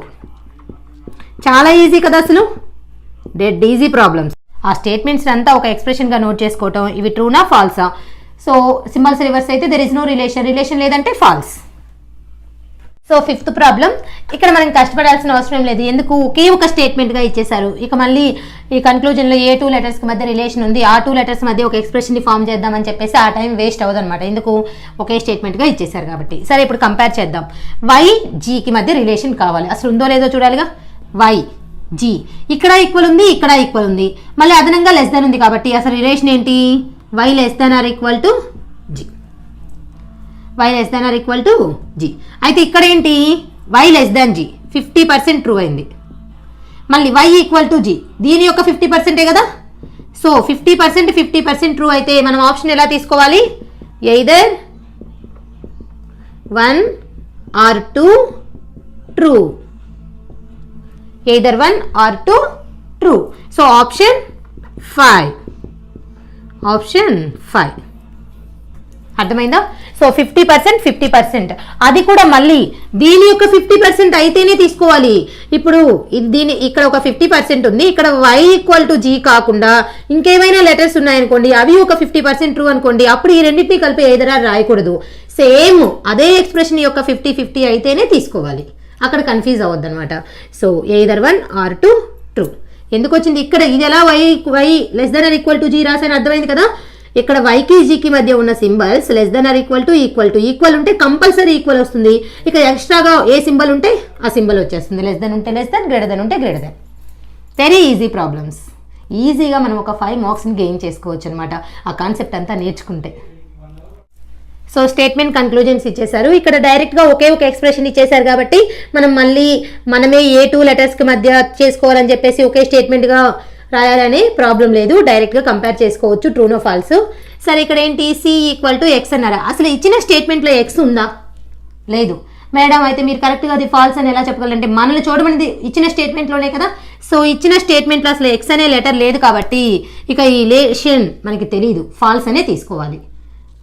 చాలా ఈజీ కదా అసలు. Dead easy problems. ఆ స్టేట్మెంట్స్ అంతా ఒక ఎక్స్ప్రెషన్గా నోట్ చేసుకోవటం. ఇవి ట్రూనా ఫాల్సా? సో సింబల్స్ రివర్స్ అయితే there is no relation, relation లేదంటే ఫాల్స్. So 5th problem. ఇక్కడ మనం కష్టపడాల్సిన అవసరం లేదు. ఎందుకు? ఒకే ఒక స్టేట్మెంట్గా ఇచ్చేశారు. ఇక మళ్ళీ ఈ కన్క్లూజన్లో ఏ 2 లెటర్స్కి మధ్య రిలేషన్ ఉంది, ఆ 2 లెటర్స్ మధ్య ఒక ఎక్స్ప్రెషన్ని ఫామ్ చేద్దామని చెప్పేసి ఆ టైం వేస్ట్ అవ్వదు అనమాట. ఎందుకు? ఒకే స్టేట్మెంట్గా ఇచ్చేశారు కాబట్టి. సరే ఇప్పుడు కంపేర్ చేద్దాం. వై జీకి మధ్య రిలేషన్ కావాలి. అసలు ఉందో లేదో చూడాలిగా. వై జీ ఇక్కడ ఈక్వల్ ఉంది, ఇక్కడ ఈక్వల్ ఉంది, మళ్ళీ అదనంగా లెస్ దాన్ ఉంది కాబట్టి అసలు రిలేషన్ ఏంటి? Y less than or equal to G. Y less than or equal to G. అయితే ఇక్కడ ఏంటి? Y less than G 50% true అయింది. మళ్ళీ వై ఈక్వల్ టు జీ దీని యొక్క 50% కదా. సో 50% ట్రూ అయితే మనం ఆప్షన్ ఎలా తీసుకోవాలి? Either 1 or 2 true. either 1 or 2 true. So option 5. Option 5. అర్థమైందా? సో 50% అది కూడా మళ్ళీ దీని యొక్క 50% అయితేనే తీసుకోవాలి. ఇప్పుడు దీని ఇక్కడ ఒక 50% ఉంది, ఇక్కడ y ఈక్వల్ టు జీ కాకుండా ఇంకేమైనా లెటర్స్ ఉన్నాయనుకోండి, అవి ఒక 50% ట్రూ అనుకోండి, అప్పుడు ఈ రెండింటినీ కలిపి ఏదైనా రాయకూడదు. సేమ్ అదే ఎక్స్ప్రెషన్ యొక్క 50-50 అయితేనే తీసుకోవాలి. అక్కడ కన్ఫ్యూజ్ అవ్వద్దు అనమాట. సో either 1 or 2 ట్రూ. ఎందుకు వచ్చింది ఇక్కడ? ఇది ఎలా Y less than or equal to G రాసాను, అర్థమైంది కదా. ఇక్కడ వైకి జీకి మధ్య ఉన్న symbols less than or equal to equal ఉంటే కంపల్సరీ ఈక్వల్ వస్తుంది. ఇక ఎక్స్ట్రాగా ఏ సింబల్ ఉంటే ఆ సింబల్ వచ్చేస్తుంది. లెస్ దెన్ ఉంటే లెస్ దెన్, గ్రేటర్ దెన్ ఉంటే greater than. Very easy problems. ఈజీగా మనం ఒక 5 మార్క్స్ని గెయిన్ చేసుకోవచ్చు అనమాట ఆ కాన్సెప్ట్ అంతా నేర్చుకుంటే. సో స్టేట్మెంట్ కన్క్లూజన్స్ ఇచ్చేసారు. ఇక్కడ డైరెక్ట్గా ఒకే ఒక ఎక్స్ప్రెషన్ ఇచ్చేసారు కాబట్టి మనమే ఏ 2 లెటర్స్కి మధ్య చేసుకోవాలని చెప్పేసి ఒకే స్టేట్మెంట్గా రాయాలనే ప్రాబ్లం లేదు. డైరెక్ట్గా కంపేర్ చేసుకోవచ్చు ట్రూనో ఫాల్స్. సరే ఇక్కడ ఏంటి? సి ఈక్వల్ టు ఎక్స్ అన్నారా? అసలు ఇచ్చిన స్టేట్మెంట్లో ఎక్స్ ఉందా? లేదు మేడం. అయితే మీరు కరెక్ట్గా అది ఫాల్స్ అని ఎలా చెప్పగలంటే మనల్ని చూడమనేది ఇచ్చిన స్టేట్మెంట్లోనే కదా. సో ఇచ్చిన స్టేట్మెంట్లో అసలు ఎక్స్ అనే లెటర్ లేదు కాబట్టి ఇక ఈ రిలేషన్ మనకి తెలియదు, ఫాల్స్ అనే తీసుకోవాలి.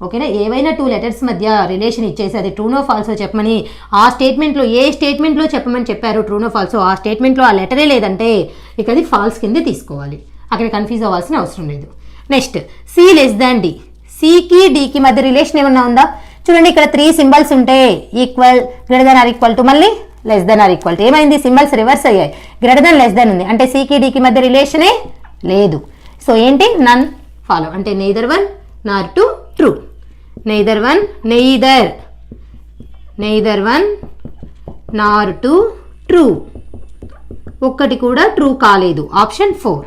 ఓకేనా? ఏవైనా 2 లెటర్స్ మధ్య రిలేషన్ ఇచ్చేసి అది ట్రూనో ఫాల్సో చెప్పమని ఆ స్టేట్మెంట్లో ఏ స్టేట్మెంట్లో చెప్పమని చెప్పారు ట్రూనో ఫాల్సో ఆ స్టేట్మెంట్లో ఆ లెటరే లేదంటే ఇక అది ఫాల్స్ కిందే తీసుకోవాలి. అక్కడ కన్ఫ్యూజ్ అవ్వాల్సిన అవసరం లేదు. Next C less than D. సికి డికి మధ్య రిలేషన్ ఏమన్నా ఉందా? చూడండి ఇక్కడ 3 సింబల్స్ ఉంటే equal, greater than or equal to, మళ్ళీ less than or equal to. ఏమైంది? సింబల్స్ రివర్స్ అయ్యాయి. గ్రేటర్ దాన్ లెస్ దాన్ ఉంది అంటే సికి డికి మధ్య రిలేషనే లేదు. సో ఏంటి? నన్ ఫాలో అంటే neither 1 nor 2 true. Neither 1 nor 2 true. ఒక్కటి కూడా ట్రూ కాలేదు. ఆప్షన్ 4.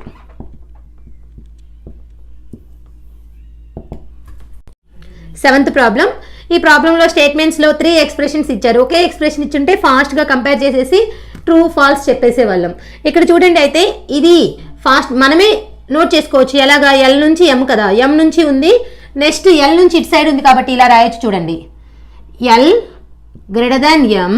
7th problem. ఈ ప్రాబ్లంలో స్టేట్మెంట్స్లో 3 ఎక్స్ప్రెషన్స్ ఇచ్చారు. ఒకే ఎక్స్ప్రెషన్ ఇచ్చుంటే ఫాస్ట్గా కంపేర్ చేసేసి ట్రూ ఫాల్స్ చెప్పేసేవాళ్ళం. ఇక్కడ చూడండి, అయితే ఇది ఫాస్ట్ మనమే నోట్ చేసుకోవచ్చు. ఎలాగా? ఎల్ నుంచి ఎం కదా, ఎం నుంచి ఉంది, నెక్స్ట్ ఎల్ నుంచి ఇటు సైడ్ ఉంది కాబట్టి ఇలా రాయొచ్చు చూడండి. L greater than M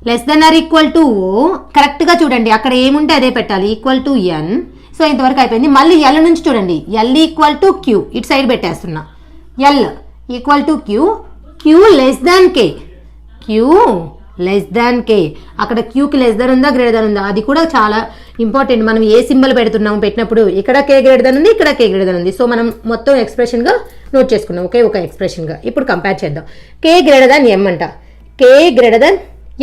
less than or equal to O. కరెక్ట్గా చూడండి, అక్కడ ఏముంటే అదే పెట్టాలి, ఈక్వల్ టు ఎన్. సో ఇంతవరకు అయిపోయింది. మళ్ళీ ఎల్ నుంచి చూడండి, ఎల్ ఈక్వల్ టు క్యూ, ఇటు సైడ్ పెట్టేస్తున్నా. L equal to Q, Q less than K, Q less than K. అక్కడ క్యూకి లెస్ దాన్ ఉందా గ్రేటర్ దాన్ ఉందా, అది కూడా చాలా ఇంపార్టెంట్. మనం ఏ సింబల్ పెడుతున్నాము పెట్టినప్పుడు ఇక్కడ కే గ్రేటర్ దాన్ ఉంది, ఇక్కడ కే గ్రేటర్ దాన్ ఉంది. సో మనం మొత్తం ఎక్స్ప్రెషన్గా నోట్ చేసుకున్నాం, ఒకే ఒక ఎక్స్ప్రెషన్గా. ఇప్పుడు కంపేర్ చేద్దాం. కే గ్రేటర్ దాన్ ఎం అంట, కే గ్రేటర్ దాన్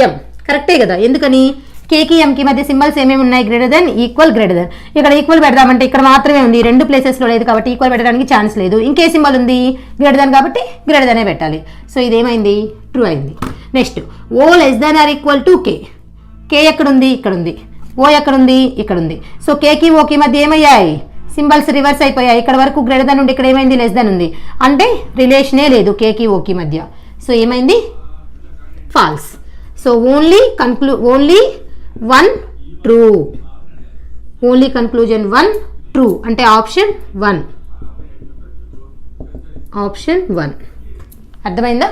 ఎం కరెక్టే కదా. ఎందుకని కేకి ఎంకి మధ్య సింబల్స్ ఏమేమి ఉన్నాయి, greater than, equal, greater than. ఇక్కడ ఈక్వల్ పెడదామంటే ఇక్కడ మాత్రమే ఉంది, రెండు ప్లేసెస్లో లేదు కాబట్టి ఈక్వల్ పెట్టడానికి ఛాన్స్ లేదు. ఇంకే సింబల్ ఉంది, గ్రేటర్ దెన్ కాబట్టి గ్రేటర్ దెనే పెట్టాలి. సో ఇదేమైంది, ట్రూ అయింది. Next O less than or equal to K. K ఎక్కడుంది, ఇక్కడ ఉంది. ఓ ఎక్కడుంది, ఇక్కడ ఉంది. సో కేకి ఓకి మధ్య ఏమయ్యాయి, సింబల్స్ రివర్స్ అయిపోయాయి. ఇక్కడ వరకు గ్రేటర్ దెన్ ఉండి ఇక్కడ ఏమైంది, లెస్ దెన్ ఉంది. అంటే రిలేషనే లేదు కేకి ఓకి మధ్య. సో ఏమైంది, false. So only one true, only conclusion one true, అంటే ఆప్షన్ వన్. అర్థమైందా?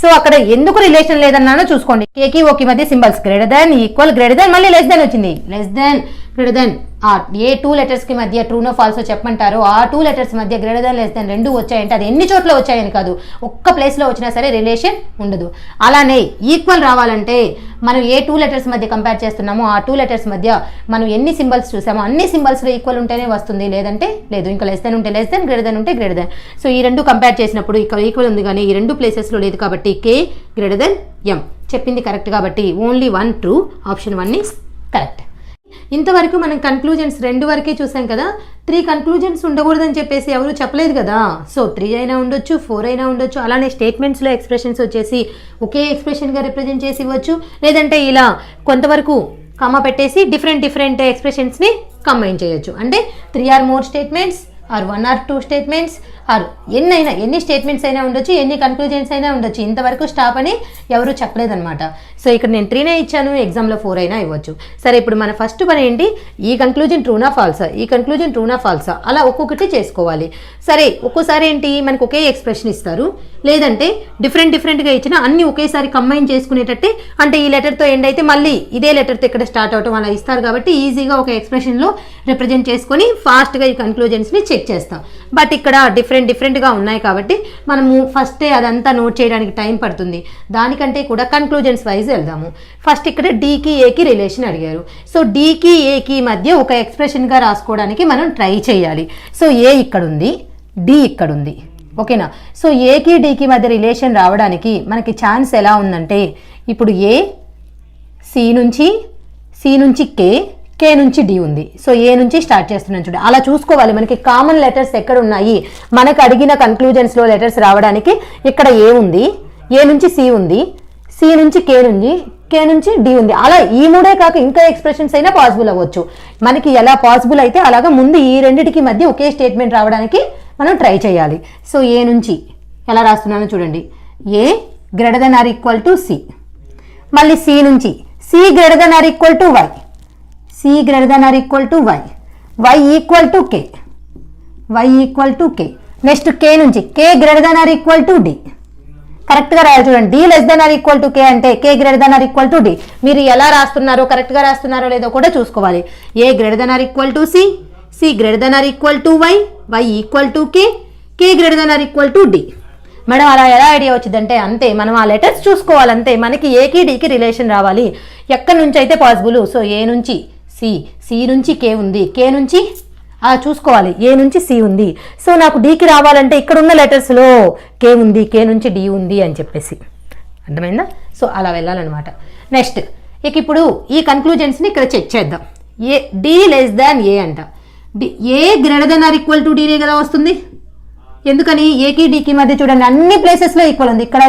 సో అక్కడ ఎందుకు రిలేషన్ లేదన్నానో చూసుకోండి. కేకి ఓకి మధ్య symbols greater than, equal, greater than, మళ్ళీ లెస్ దాన్ వచ్చింది. లెస్ దాన్, గ్రేటర్ దాన్, ఏ టూ లెటర్స్కి మధ్య ట్రూనో ఫాల్సో చెప్పమంటారో ఆ టూ లెటర్స్ మధ్య గ్రేటర్ దాన్, లెస్ దాన్ రెండు వచ్చాయంటే అది ఎన్ని చోట్ల వచ్చాయని కాదు, ఒక్క ప్లేస్లో వచ్చినా సరే రిలేషన్ ఉండదు. అలానే ఈక్వల్ రావాలంటే మనం ఏ టూ లెటర్స్ మధ్య కంపేర్ చేస్తున్నామో ఆ టూ లెటర్స్ మధ్య మనం ఎన్ని సింబల్స్ చూసామో అన్ని సింబల్స్లో ఈక్వల్ ఉంటేనే వస్తుంది, లేదంటే లేదు. ఇంకా లెస్ దాన్ ఉంటే లెస్ దాన్, గ్రేటర్ దాన్ ఉంటే గ్రేటర్ దాన్. సో ఈ రెండు కంపేర్ చేసినప్పుడు ఇక్కడ ఈక్వల్ ఉంది కానీ ఈ రెండు ప్లేసెస్లో లేదు కాబట్టి కే గ్రేటర్ దాన్ ఎం చెప్పింది కరెక్ట్ కాబట్టి only one true, option one is correct. ఇంతవరకు మనం కన్క్లూజన్స్ 2 వరకే చూసాం కదా. 3 కన్క్లూజన్స్ ఉండకూడదని చెప్పేసి ఎవరు చెప్పలేదు కదా. సో 3 అయినా ఉండొచ్చు, 4 అయినా ఉండొచ్చు. అలానే స్టేట్మెంట్స్లో ఎక్స్ప్రెషన్స్ వచ్చేసి ఒకే ఎక్స్ప్రెషన్గా రిప్రజెంట్ చేసి ఇవ్వచ్చు, లేదంటే ఇలా కొంతవరకు కమ్మ పెట్టేసి డిఫరెంట్ ఎక్స్ప్రెషన్స్ని కంబైన్ చేయొచ్చు. అంటే 3 or more statements or 1 or 2 statements or ఎన్ని స్టేట్మెంట్స్ అయినా ఉండొచ్చు, ఎన్ని కన్క్లూజన్స్ అయినా ఉండొచ్చు. ఇంతవరకు స్టాప్ అని ఎవరు చెప్పలేదన్నమాట. సో ఇక్కడ నేను 3నే ఇచ్చాను, ఎగ్జామ్లో 4 అయినా ఇవ్వచ్చు. సరే ఇప్పుడు మన ఫస్ట్ పని ఏంటి, ఈ కన్క్లూజన్ ట్రూనా ఫాల్సా, ఈ కన్క్లూజన్ ట్రూనా ఫాల్సా, అలా ఒక్కొక్కటి చేసుకోవాలి. సరే ఒక్కోసారి ఏంటి మనకు ఒకే ఎక్స్ప్రెషన్ ఇస్తారు, లేదంటే డిఫరెంట్గా ఇచ్చిన అన్ని ఒకేసారి కంబైన్ చేసుకునేటట్టే, అంటే ఈ లెటర్తో ఎండ్ అయితే మళ్ళీ ఇదే లెటర్తో ఇక్కడ స్టార్ట్ అవటం అలా ఇస్తారు కాబట్టి ఈజీగా ఒక ఎక్స్ప్రెషన్లో రిప్రజెంట్ చేసుకొని ఫాస్ట్గా ఈ కన్క్లూజన్స్ని చెక్ చేస్తాం. బట్ ఇక్కడ డిఫరెంట్గా ఉన్నాయి కాబట్టి మనము ఫస్టే అదంతా నోట్ చేయడానికి టైం పడుతుంది. దానికంటే కూడా కన్క్లూజన్స్ వైజ్ వెళ్దాము. ఫస్ట్ ఇక్కడ డీకి ఏకి రిలేషన్ అడిగారు. సో డీకి ఏకి మధ్య ఒక ఎక్స్ప్రెషన్గా రాసుకోవడానికి మనం ట్రై చేయాలి. సో ఏ ఇక్కడ ఉంది, డి ఇక్కడ ఉంది, ఓకేనా. సో ఏకి డీకి మధ్య రిలేషన్ రావడానికి మనకి ఛాన్స్ ఎలా ఉందంటే, ఇప్పుడు ఏ సి నుంచి కే నుంచి డి ఉంది. సో ఏ నుంచి స్టార్ట్ చేస్తున్నాను చూడండి. అలా చూసుకోవాలి మనకి కామన్ లెటర్స్ ఎక్కడ ఉన్నాయి. మనకు అడిగిన కన్క్లూజన్స్లో లెటర్స్ రావడానికి ఇక్కడ ఏ ఉంది, ఏ నుంచి సి ఉంది, సి నుంచి కే నుంచి డి ఉంది. అలా ఈ 3 కాక ఇంకా ఎక్స్ప్రెషన్స్ అయినా పాసిబుల్ అవ్వచ్చు. మనకి ఎలా పాసిబుల్ అయితే అలాగా ముందు ఈ రెండిటికి మధ్య ఒకే స్టేట్మెంట్ రావడానికి మనం ట్రై చేయాలి. సో ఏ నుంచి ఎలా రాస్తున్నానో చూడండి. A greater than or equal to C. మళ్ళీ సి నుంచి C greater than or equal to Y, C greater than or equal to Y, Y equal to K. Next K నుంచి K greater than or equal to D. కరెక్ట్గా రాయాలి చూడండి. D less than or equal to K అంటే K greater than or equal to D. మీరు ఎలా రాస్తున్నారో కరెక్ట్గా రాస్తున్నారో లేదో కూడా చూసుకోవాలి. A greater than or equal to C, C greater than or equal to Y, Y equal to K, K greater than or equal to D. Madam అలా ఎలా ఐడియా వచ్చిందంటే అంతే, మనం ఆ లెటర్స్ చూసుకోవాలంతే. మనకి ఏకి డీకి రిలేషన్ రావాలి, ఎక్కడి నుంచి అయితే పాసిబుల్. సో ఏ నుంచి సి నుంచి కే ఉంది, కే నుంచి చూసుకోవాలి, ఏ నుంచి సి ఉంది. సో నాకు డీకి రావాలంటే ఇక్కడ ఉన్న లెటర్స్లో కే ఉంది, కే నుంచి డి ఉంది అని చెప్పేసి. అర్థమైందా? సో అలా వెళ్ళాలన్నమాట. నెక్స్ట్ ఇప్పుడు ఈ కన్క్లూజన్స్ని ఇక్కడ చెక్ చేద్దాం. ఏ డి లెస్ దాన్ ఏ అంట. A greater than or equal to డీనే కదా వస్తుంది. ఎందుకని ఏకి డీకి మధ్య చూడండి అన్ని ప్లేసెస్లో ఈక్వల్ ఉంది, ఇక్కడ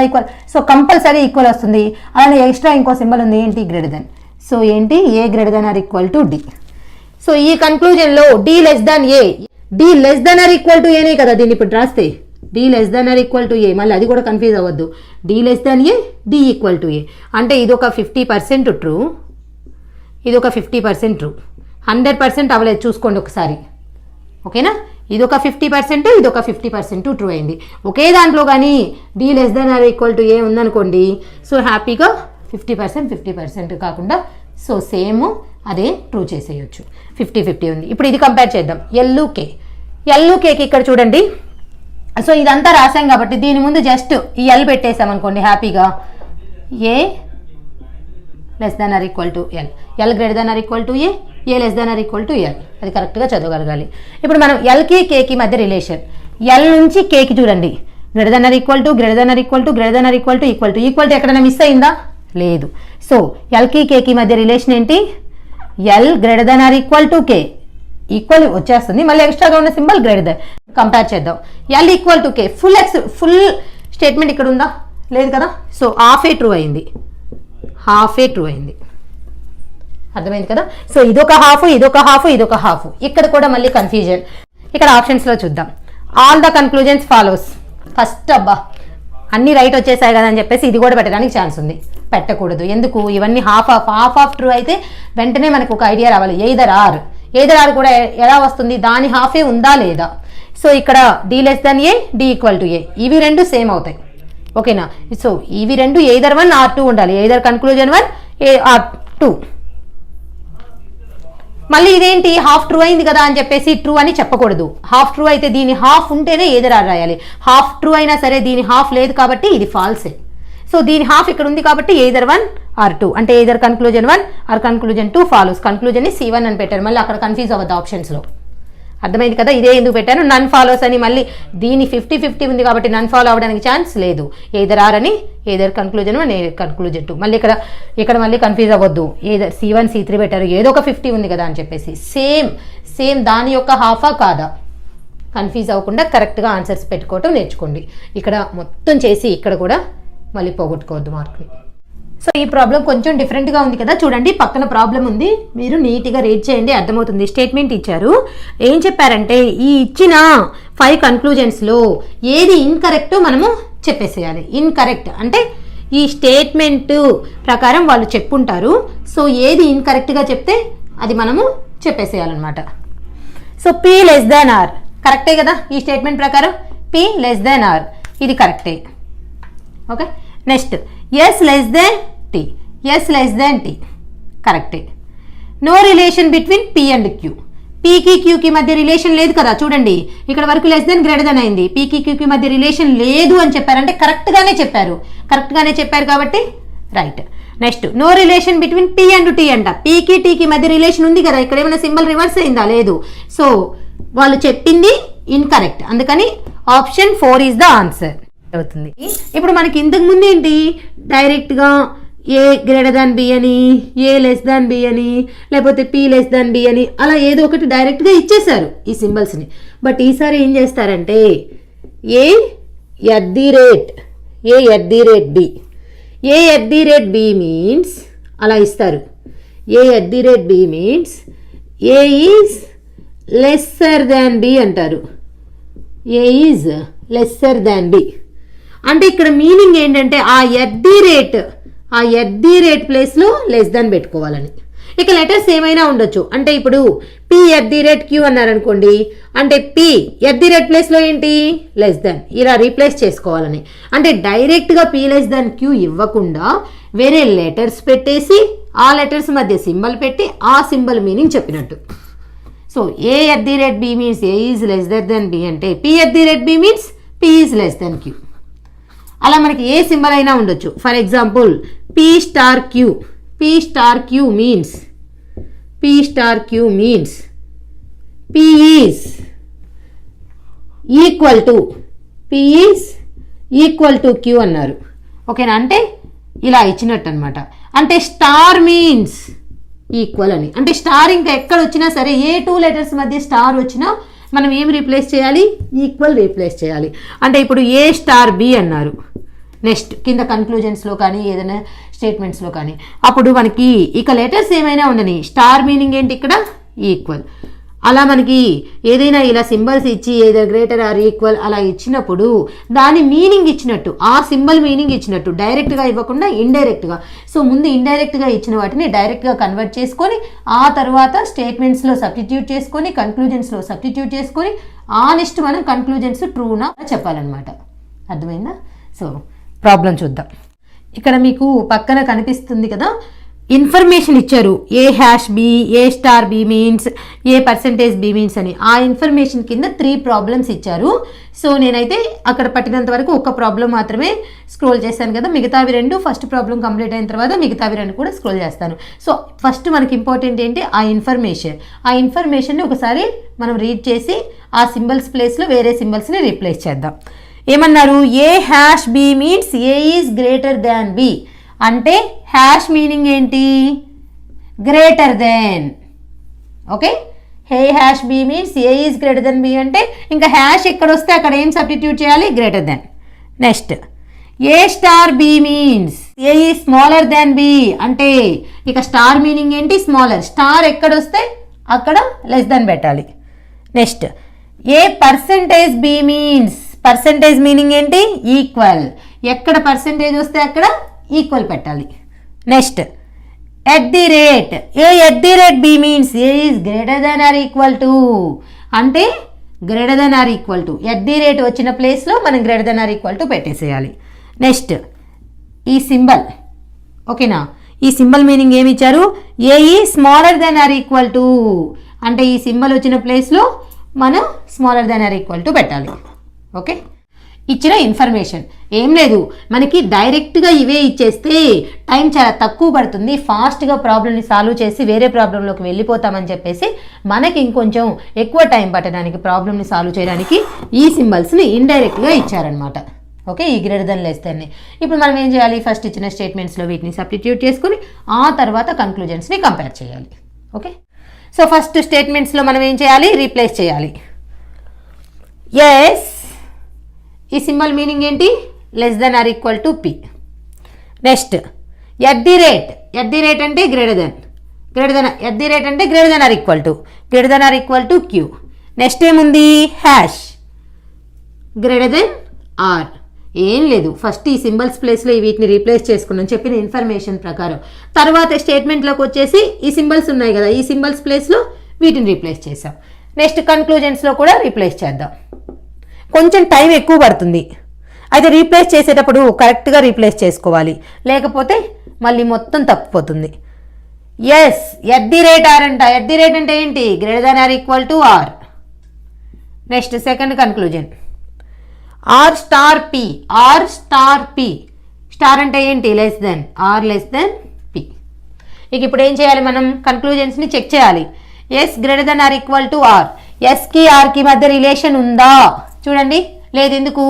ఈక్వల్. సో కంపల్సరీ ఈక్వల్ వస్తుంది. అలానే ఎక్స్ట్రా ఇంకో సింబల్ ఉంది, ఏంటి గ్రేటర్ దెన్. సో ఏంటి A greater than or equal to D. So ఈ కన్క్లూజన్లో D less than A, D less than or equal to ఏనే కదా దీన్ని ఇప్పుడు రాస్తే. D less than or equal to A, మళ్ళీ అది కూడా కన్ఫ్యూజ్ అవ్వద్దు. D less than A, D equal to A అంటే ఇది ఒక 50% ట్రూ, ఇది ఒక 50% ట్రూ. 100% అవ్వలేదు చూసుకోండి ఒకసారి, ఓకేనా. ఇదొక 50%, ఇదొక 50% ట్రూ అయింది. ఒకే దాంట్లో కానీ D <= A ఉందనుకోండి, సో హ్యాపీగా 50% 50% కాకుండా సో సేమ్ అదే ట్రూ చేసేయచ్చు. 50-50 ఉంది. ఇప్పుడు ఇది కంపేర్ చేద్దాం. ఎల్లుకేకి ఇక్కడ చూడండి. సో ఇదంతా రాసాం కాబట్టి దీని ముందు జస్ట్ ఈ ఎల్ పెట్టేసాం అనుకోండి హ్యాపీగా. A <= L, L <= A, A <= L. అది కరెక్ట్గా చదవగలగాలి. ఇప్పుడు మనం ఎల్కి కేకి మధ్య రిలేషన్, ఎల్ నుంచి కేకి చూడండి, ఈక్వల్ టు ఎక్కడైనా మిస్ అయిందా? లేదు. సో ఎల్కి కేకి మధ్య రిలేషన్ ఏంటి? L <= K, ఈక్వల్ వచ్చేస్తుంది, మళ్ళీ ఎక్స్ట్రాగా ఉన్న సింబల్ గ్రేటర్. కంపేర్ చేద్దాం. L = K, ఫుల్ స్టేట్మెంట్ ఇక్కడ ఉందా? లేదు కదా. సో హాఫ్ ఏ ట్రూ అయింది. అర్థమైంది కదా. సో ఇదొక హాఫ్, ఇదొక హాఫ్. ఇక్కడ కూడా మళ్ళీ కన్ఫ్యూజన్. ఇక్కడ ఆప్షన్స్లో చూద్దాం. All the conclusions follows. First అబ్బా అన్ని రైట్ వచ్చేసాయి కదా అని చెప్పేసి ఇది కూడా పెట్టడానికి ఛాన్స్ ఉంది. పెట్టకూడదు. ఎందుకు? ఇవన్నీ హాఫ్ ఆఫ్ ట్రూ అయితే వెంటనే మనకు ఒక ఐడియా రావాలి. ఎయిదర్ ఆర్ కూడా ఎలా వస్తుంది? దాని హాఫే ఉందా లేదా. సో ఇక్కడ D A, D = A, ఇవి రెండు సేమ్ అవుతాయి. ఓకేనా. సో ఇవి రెండు ఎయిదర్ 1 or 2 ఉండాలి. Either conclusion 1 or 2. మళ్ళీ ఇదేంటి హాఫ్ ట్రూ అయింది కదా అని చెప్పేసి ట్రూ అని చెప్పకూడదు. హాఫ్ ట్రూ అయితే దీని హాఫ్ ఉంటేనే ఎయిదర్ ఆర్ రాయాలి. హాఫ్ ట్రూ అయినా సరే దీని హాఫ్ లేదు కాబట్టి ఇది ఫాల్సే. సో దీని హాఫ్ ఇక్కడ ఉంది కాబట్టి ఎయిదర్ 1 or 2, అంటే either conclusion 1 or conclusion 2 follows. Conclusion ని C1 అని పెట్టారు, మళ్ళీ అక్కడ కన్ఫ్యూజ్ అవ్వద్దు ఆప్షన్స్లో. అర్థమైంది కదా. ఇదే ఎందుకు పెట్టాను, నన్ ఫాలోస్ అని. మళ్ళీ దీని 50-50 ఉంది కాబట్టి నన్ ఫాలో అవ్వడానికి ఛాన్స్ లేదు. ఎయిదర్ ఆర్ అని, ఎయిదర్ కన్క్లూజన్ 1, ఎయిదర్ కన్క్లూజన్ 2. మళ్ళీ ఇక్కడ మళ్ళీ కన్ఫ్యూజ్ అవ్వద్దు. ఏదో C1 C3 పెట్టారు, ఏదో ఒక 50 ఉంది కదా అని చెప్పేసి. సేమ్ దాని యొక్క హాఫా కాదా, కన్ఫ్యూజ్ అవ్వకుండా కరెక్ట్గా ఆన్సర్స్ పెట్టుకోవటం నేర్చుకోండి. ఇక్కడ మొత్తం చేసి ఇక్కడ కూడా మళ్ళీ పోగొట్టుకోవద్దు మార్కుని. సో ఈ ప్రాబ్లం కొంచెం డిఫరెంట్గా ఉంది కదా. చూడండి, పక్కన ప్రాబ్లం ఉంది, మీరు నీట్గా రీడ్ చేయండి, అర్థమవుతుంది. స్టేట్మెంట్ ఇచ్చారు. ఏం చెప్పారంటే ఈ ఇచ్చిన 5 కన్క్లూజన్స్లో ఏది ఇన్కరెక్టో మనము చెప్పేసేయాలి. ఇన్కరెక్ట్ అంటే ఈ స్టేట్మెంట్ ప్రకారం వాళ్ళు చెప్పుంటారు. సో ఏది ఇన్కరెక్ట్గా చెప్తే అది మనము చెప్పేసేయాలన్నమాట. సో P r కరెక్టే కదా. ఈ స్టేట్మెంట్ ప్రకారం P r ఇది కరెక్టే. ఓకే. నెక్స్ట్ S T కరెక్టే. No relation between P and Q. Pకి Qకి మధ్య రిలేషన్ లేదు కదా. చూడండి ఇక్కడ వరకు <> అయింది. Pకి Qకి మధ్య రిలేషన్ లేదు అని చెప్పారంటే కరెక్ట్గానే చెప్పారు కాబట్టి right. Next no relation between P and T అంట. Pకి Tకి మధ్య రిలేషన్ ఉంది కదా. ఇక్కడ ఏమైనా సింబల్ రివర్స్ అయిందా? లేదు. సో వాళ్ళు చెప్పింది ఇన్కరెక్ట్, అందుకని ఆప్షన్ 4 ఈజ్ ద ఆన్సర్ అవుతుంది. ఇప్పుడు మనకి ఇంతకు ముందు ఏంటి, డైరెక్ట్గా A B అని, A B అని, లేకపోతే P B అని అలా ఏదో ఒకటి డైరెక్ట్గా ఇచ్చేశారు ఈ సింబల్స్ని. బట్ ఈసారి ఏం చేస్తారంటే A @ B మీన్స్ అలా ఇస్తారు. A @ B means A is lesser than B అంటారు. A is lesser than B అంటే ఇక్కడ మీనింగ్ ఏంటంటే ఆ ఎట్ ది రేట్ ప్లేస్లో లెస్ దాన్ పెట్టుకోవాలని. ఇక లెటర్స్ ఏమైనా ఉండొచ్చు. అంటే ఇప్పుడు P @ Q అన్నారనుకోండి, అంటే P ఎట్ ది రేట్ ప్లేస్లో ఏంటి లెస్ దాన్, ఇలా రీప్లేస్ చేసుకోవాలని. అంటే డైరెక్ట్గా P Q ఇవ్వకుండా వేరే లెటర్స్ పెట్టేసి ఆ లెటర్స్ మధ్య సింబల్ పెట్టి ఆ సింబల్ మీనింగ్ చెప్పినట్టు. So A @ B means A is lesser than B అంటే P @ B means P is less than Q. అలా మనకి ఏ సింబల్ అయినా ఉండొచ్చు. For example P * Q means P is equal to Q అన్నారు. ఓకేనా. అంటే ఇలా ఇచ్చినట్టు అనమాట. అంటే స్టార్ మీన్స్ ఈక్వల్ అని. అంటే స్టార్ ఇంకా ఎక్కడ వచ్చినా సరే ఏ 2 లెటర్స్ మధ్య స్టార్ వచ్చినా మనం ఏం రీప్లేస్ చేయాలి, ఈక్వల్ రీప్లేస్ చేయాలి. అంటే ఇప్పుడు A * B అన్నారు. నెక్స్ట్ కింద కన్క్లూజన్స్లో కానీ ఏదైనా స్టేట్మెంట్స్లో కానీ అప్పుడు మనకి ఇక లెటర్స్ ఏమైనా ఉండని, స్టార్ మీనింగ్ ఏంటి ఇక్కడ ఈక్వల్. అలా మనకి ఏదైనా ఇలా సింబల్స్ ఇచ్చి ఏదో గ్రేటర్ ఆర్ ఈక్వల్ అలా ఇచ్చినప్పుడు దాని మీనింగ్ ఇచ్చినట్టు, ఆ సింబల్ మీనింగ్ ఇచ్చినట్టు, డైరెక్ట్గా ఇవ్వకుండా ఇండైరెక్ట్గా. సో ముందు ఇండైరెక్ట్గా ఇచ్చిన వాటిని డైరెక్ట్గా కన్వర్ట్ చేసుకొని ఆ తర్వాత స్టేట్మెంట్స్లో సబ్స్టిట్యూట్ చేసుకొని కన్క్లూజన్స్లో సబ్స్టిట్యూట్ చేసుకొని ఆ నెక్స్ట్ మనం కన్క్లూజన్స్ ట్రూనా చెప్పాలన్నమాట. అర్థమైందా? సో ప్రాబ్లం చూద్దాం. ఇక్కడ మీకు పక్కన కనిపిస్తుంది కదా, ఇన్ఫర్మేషన్ ఇచ్చారు. A hash B, A star B means, A percentage B means అని. ఆ ఇన్ఫర్మేషన్ కింద 3 ప్రాబ్లమ్స్ ఇచ్చారు. సో నేనైతే అక్కడ పట్టినంత వరకు ఒక ప్రాబ్లం మాత్రమే స్క్రోల్ చేశాను కదా, మిగతావి 2 ఫస్ట్ ప్రాబ్లం కంప్లీట్ అయిన తర్వాత మిగతావి 2 కూడా స్క్రోల్ చేస్తాను. సో ఫస్ట్ మనకి ఇంపార్టెంట్ ఏంటి, ఆ ఇన్ఫర్మేషన్. ఆ ఇన్ఫర్మేషన్ని ఒకసారి మనం రీడ్ చేసి ఆ సింబల్స్ ప్లేస్లో వేరే సింబల్స్ని రీప్లేస్ చేద్దాం. ఏమన్నారు, A hash B means A is greater than B అంటే హ్యాష్ మీనింగ్ ఏంటి, greater than. Okay, A hash B means A is greater than B అంటే ఇంకా హ్యాష్ ఎక్కడ వస్తే అక్కడ ఏం సబ్స్టిట్యూట్ చేయాలి, greater than. Next A star B means A is smaller than B అంటే ఇక స్టార్ మీనింగ్ ఏంటి, స్మాలర్. స్టార్ ఎక్కడ వస్తే అక్కడ లెస్ దెన్ పెట్టాలి. Next A percentage B means percentage meaning ఏంటి, ఈక్వల్. ఎక్కడ పర్సెంటేజ్ వస్తే అక్కడ ఈక్వల్ పెట్టాలి. Next at the rate B means A is greater than or equal to అంటే greater than or equal to. At the rate వచ్చిన ప్లేస్లో మనం greater than or equal to పెట్టేసేయాలి. నెక్స్ట్ ఈ సింబల్, ఓకేనా, ఈ సింబల్ మీనింగ్ ఏమి ఇచ్చారు, A is smaller than or equal to అంటే ఈ సింబల్ వచ్చిన ప్లేస్లో మనం smaller than or equal to పెట్టాలి. ఓకే, ఇచ్చిన ఇన్ఫర్మేషన్ ఏం లేదు, మనకి డైరెక్ట్గా ఇవే ఇచ్చేస్తే టైం చాలా తక్కువ పడుతుంది, ఫాస్ట్గా ప్రాబ్లమ్ని సాల్వ్ చేసి వేరే ప్రాబ్లంలోకి వెళ్ళిపోతామని చెప్పేసి మనకి ఇంకొంచెం ఎక్కువ టైం పట్టడానికి ప్రాబ్లమ్ని సాల్వ్ చేయడానికి ఈ సింబల్స్ని ఇండైరెక్ట్గా ఇచ్చారనమాట. ఓకే, ఈ గ్రేటర్ దెన్ లెస్ దెన్ని. ఇప్పుడు మనం ఏం చేయాలి, ఫస్ట్ ఇచ్చిన స్టేట్మెంట్స్లో వీటిని సబ్స్టిట్యూట్ చేసుకుని ఆ తర్వాత కన్క్లూజన్స్ని కంపేర్ చేయాలి. ఓకే, సో ఫస్ట్ స్టేట్మెంట్స్లో మనం ఏం చేయాలి, రీప్లేస్ చేయాలి. ఎస్, ఈ సింబల్ మీనింగ్ ఏంటి, less than or equal to P. Next at the rate అంటే greater than at the rate అంటే greater than or equal to Q. Next ఏముంది, హ్యాష్ గ్రేటర్ దెన్ ఆర్. ఏం లేదు, ఫస్ట్ ఈ symbols ప్లేస్లో వీటిని రీప్లేస్ చేసుకున్నాం చెప్పిన ఇన్ఫర్మేషన్ ప్రకారం. తర్వాత స్టేట్మెంట్లోకి వచ్చేసి ఈ సింబల్స్ ఉన్నాయి కదా, ఈ సింబల్స్ ప్లేస్లో వీటిని రీప్లేస్ చేసాం. నెక్స్ట్ కన్క్లూజన్స్లో కూడా రీప్లేస్ చేద్దాం. కొంచెం టైం ఎక్కువ పడుతుంది, అయితే రీప్లేస్ చేసేటప్పుడు కరెక్ట్గా రీప్లేస్ చేసుకోవాలి, లేకపోతే మళ్ళీ మొత్తం తప్పిపోతుంది. S, at the rate R అంట. ఎట్ ది రేట్ అంటే ఏంటి, greater than or equal to R. Next second conclusion, R star P. Star అంటే ఏంటి, less than, R less than P. ఇక ఇప్పుడు ఏం చేయాలి, మనం కన్క్లూజన్స్ని చెక్ చేయాలి. S greater than or equal to R, ఎస్కి ఆర్కి మధ్య రిలేషన్ ఉందా చూడండి, లేదు. ఎందుకు,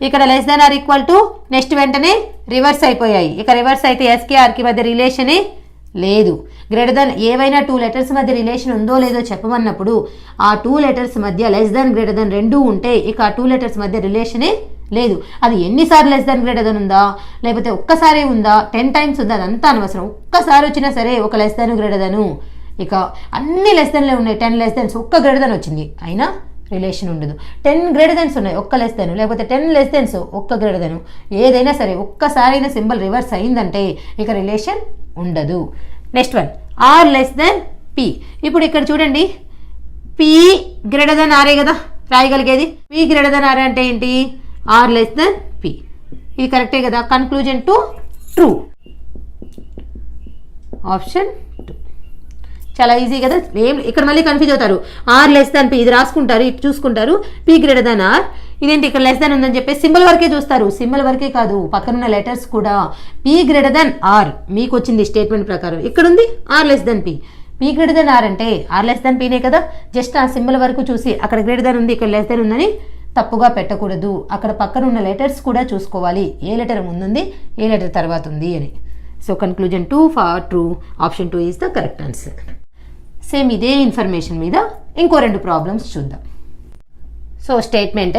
ఇక్కడ less than or equal to next వెంటనే రివర్స్ అయిపోయాయి. ఇక రివర్స్ అయితే ఎస్కి ఆర్కి మధ్య రిలేషనే లేదు. గ్రేటర్ దెన్ ఏవైనా 2 లెటర్స్ మధ్య రిలేషన్ ఉందో లేదో చెప్పమన్నప్పుడు ఆ 2 లెటర్స్ మధ్య లెస్ దెన్ గ్రేటర్ దెన్ 2 ఉంటే ఇక ఆ 2 లెటర్స్ మధ్య రిలేషనే లేదు. అది ఎన్నిసార్లు లెస్ దెన్ గ్రేటర్ దెన్ ఉందా, లేకపోతే ఒక్కసారి ఉందా, 10 టైమ్స్ ఉందా, అదంతా అనవసరం. ఒక్కసారి వచ్చినా సరే ఒక లెస్ దెన్ గ్రేటర్ దెన్, ఇక అన్ని లెస్ దెన్లే ఉన్నాయి, 10 లెస్ దెన్స్, ఒక్క గ్రేటర్ దెన్ వచ్చింది అయినా రిలేషన్ ఉండదు. 10 గ్రేటర్ దెన్స్ ఉన్నాయి, ఒక్క లెస్ దెన్, లేకపోతే 10 లెస్ దెన్స్, ఒక్క గ్రేటర్ దెన్, ఏదైనా సరే ఒక్కసారి అయినా సింబల్ రివర్స్ అయిందంటే ఇక రిలేషన్ ఉండదు. Next one, R less than P. ఇప్పుడు ఇక్కడ చూడండి, పి గ్రేటర్ దెన్ ఆరే కదా రాయగలిగేది, పి గ్రేటర్ దెన్ ఆర్ అంటే ఏంటి, ఆర్ లెస్ దెన్ పి. ఇది కరెక్టే కదా, కన్క్లూజన్ టు ట్రూ, ఆప్షన్ 2. చాలా ఈజీ కదా, ఏం ఇక్కడ మళ్ళీ కన్ఫ్యూజ్ అవుతారు. ఆర్ లెస్ దాన్ పి ఇది రాసుకుంటారు, ఇటు చూసుకుంటారు, పి గ్రేటర్ దాన్ ఆర్. ఇదేంటి ఇక్కడ లెస్ దాన్ ఉందని చెప్పి సింబల్ వరకే చూస్తారు, సింబల్ వరకే కాదు పక్కనున్న లెటర్స్ కూడా. పి గ్రేటర్ దాన్ ఆర్ మీకు వచ్చింది స్టేట్మెంట్ ప్రకారం, ఇక్కడ ఉంది R less than P. P greater than R అంటే ఆర్ లెస్ దాన్ పీనే కదా, జస్ట్ ఆ సింబల్ వరకు చూసి అక్కడ గ్రేటర్ దాన్ ఉంది ఇక్కడ లెస్ దాన్ ఉందని తప్పుగా పెట్టకూడదు. అక్కడ పక్కన ఉన్న లెటర్స్ కూడా చూసుకోవాలి, ఏ లెటర్ ముందుంది ఏ లెటర్ తర్వాత ఉంది అని. So conclusion 2 for true, option 2 is the correct answer. Same ఇదే ఇన్ఫర్మేషన్ మీద ఇంకో 2 ప్రాబ్లమ్స్ చూద్దాం. సో స్టేట్మెంట్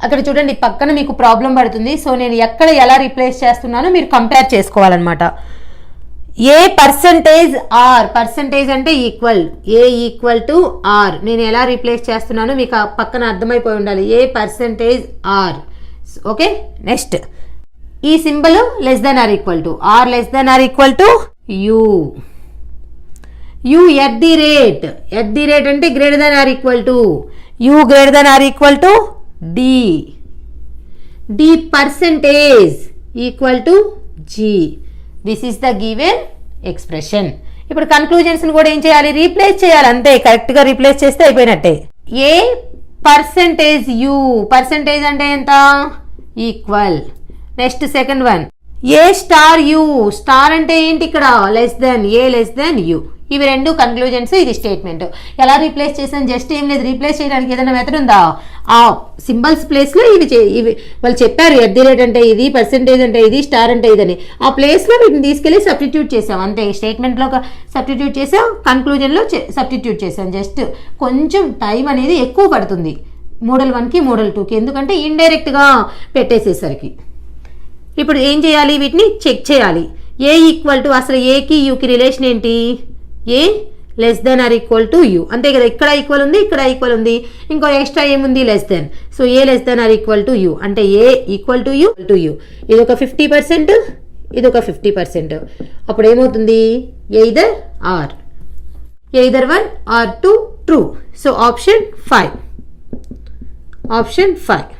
అక్కడ చూడండి పక్కన మీకు ప్రాబ్లం పడుతుంది. సో నేను ఎక్కడ ఎలా రీప్లేస్ చేస్తున్నానో మీరు కంపేర్ చేసుకోవాలన్నమాట. ఏ పర్సంటేజ్ ఆర్, పర్సంటేజ్ అంటే equal, A equal to R. నేను ఎలా రీప్లేస్ చేస్తున్నానో మీకు ఆ పక్కన అర్థమైపోయి ఉండాలి. A percentage R. Okay, next ఈ symbol less than or equal to, R less than or equal to U. U at the rate, at the rate అంటే greater than or equal to, U greater than or equal to D. D percentage equal to G. This is the given expression. ఇప్పుడు conclusions కూడా ఏం చేయాలి, replace చేయాలి, అంతే. కరెక్ట్గా replace చేస్తే అయిపోయినట్టే. ఏ పర్సంటేజ్ యూ, పర్సంటేజ్ అంటే ఎంత, equal. Next second one, A star you, star అంటే ఏంటి ఇక్కడ, less then, A less then you. ఇవి రెండు కన్క్లూజన్స్, ఇది స్టేట్మెంట్. ఎలా రీప్లేస్ చేసాను, జస్ట్ ఏం లేదు, రీప్లేస్ చేయడానికి ఏదైనా మెథడ్ ఉందా, ఆ సింబల్స్ ప్లేస్లో ఇవి వాళ్ళు చెప్పారు, ఎట్ ది రేట్ అంటే ఇది, పర్సెంటేజ్ అంటే ఇది, స్టార్ అంటే ఇదని, ఆ ప్లేస్లో వీటిని తీసుకెళ్ళి సబ్స్టిట్యూట్ చేసాం, అంతే. స్టేట్మెంట్లో సబ్స్టిట్యూట్ చేసాం, కన్క్లూజన్లో సబ్స్టిట్యూట్ చేసాం. జస్ట్ కొంచెం టైం అనేది ఎక్కువ పడుతుంది మోడల్ 1కి మోడల్ 2కి, ఎందుకంటే ఇండైరెక్ట్గా పెట్టేసేసరికి. ఇప్పుడు ఏం చేయాలి, వీటిని చెక్ చేయాలి. ఏ ఈక్వల్ టు, అసలు ఏకి యూకి రిలేషన్ ఏంటి, A less than or equal to U, అంతే కదా. ఇక్కడ ఈక్వల్ ఉంది, ఇక్కడ ఈక్వల్ ఉంది, ఇంకో ఎక్స్ట్రా ఏముంది, less than. So A less than or equal to U అంటే ఏ ఈక్వల్ టు యూ. ఇది ఒక 50%, ఇది ఒక 50%. అప్పుడు ఏమవుతుంది, either or, either 1 or 2 true. So option 5, option 5.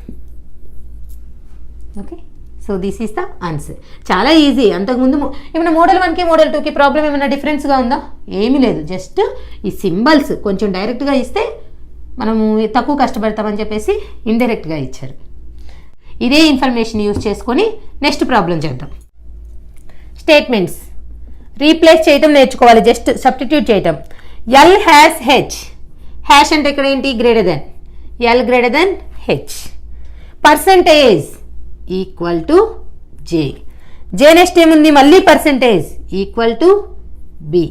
Okay, so this is the answer. చాలా ఈజీ. అంతకుముందు ఏమైనా మోడల్ 1కి మోడల్ 2కి ప్రాబ్లం ఏమైనా డిఫరెన్స్గా ఉందా, ఏమీ లేదు. జస్ట్ ఈ సింబల్స్ కొంచెం డైరెక్ట్గా ఇస్తే మనము తక్కువ కష్టపడతామని చెప్పేసి ఇండైరెక్ట్గా ఇచ్చారు. ఇదే ఇన్ఫర్మేషన్ యూజ్ చేసుకొని నెక్స్ట్ ప్రాబ్లం చేద్దాం. స్టేట్మెంట్స్ రీప్లేస్ చేయటం నేర్చుకోవాలి, జస్ట్ సబ్స్టిట్యూట్ చేయటం. ఎల్ హ్యాస్ హెచ్, హ్యాష్ అంటే ఇక్కడ ఏంటి, greater than, L greater than H. Percentage equal to J, J next ఏముంది, మళ్ళీ percentage equal to B.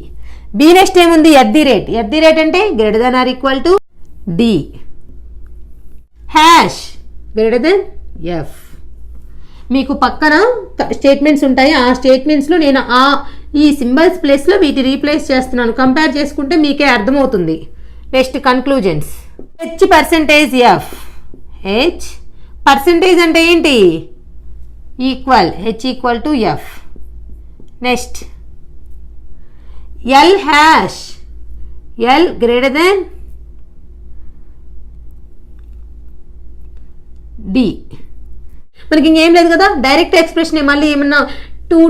B next ఏముంది, at the rate, at the rate అంటే greater than or equal to D. Hash greater than F. మీకు పక్కన statements ఉంటాయి, ఆ స్టేట్మెంట్స్లో నేను ఈ సింబల్స్ ప్లేస్లో వీటి రీప్లేస్ చేస్తున్నాను. కంపేర్ చేసుకుంటే మీకే అర్థమవుతుంది. Next conclusions. H percentage F, H percentage అంటే ఏంటి, equal, H equal to F. Next L hash, L greater than D. మనకి ఇంకేం లేదు కదా, డైరెక్ట్ ఎక్స్ప్రెషన్. మళ్ళీ ఏమన్నా టూ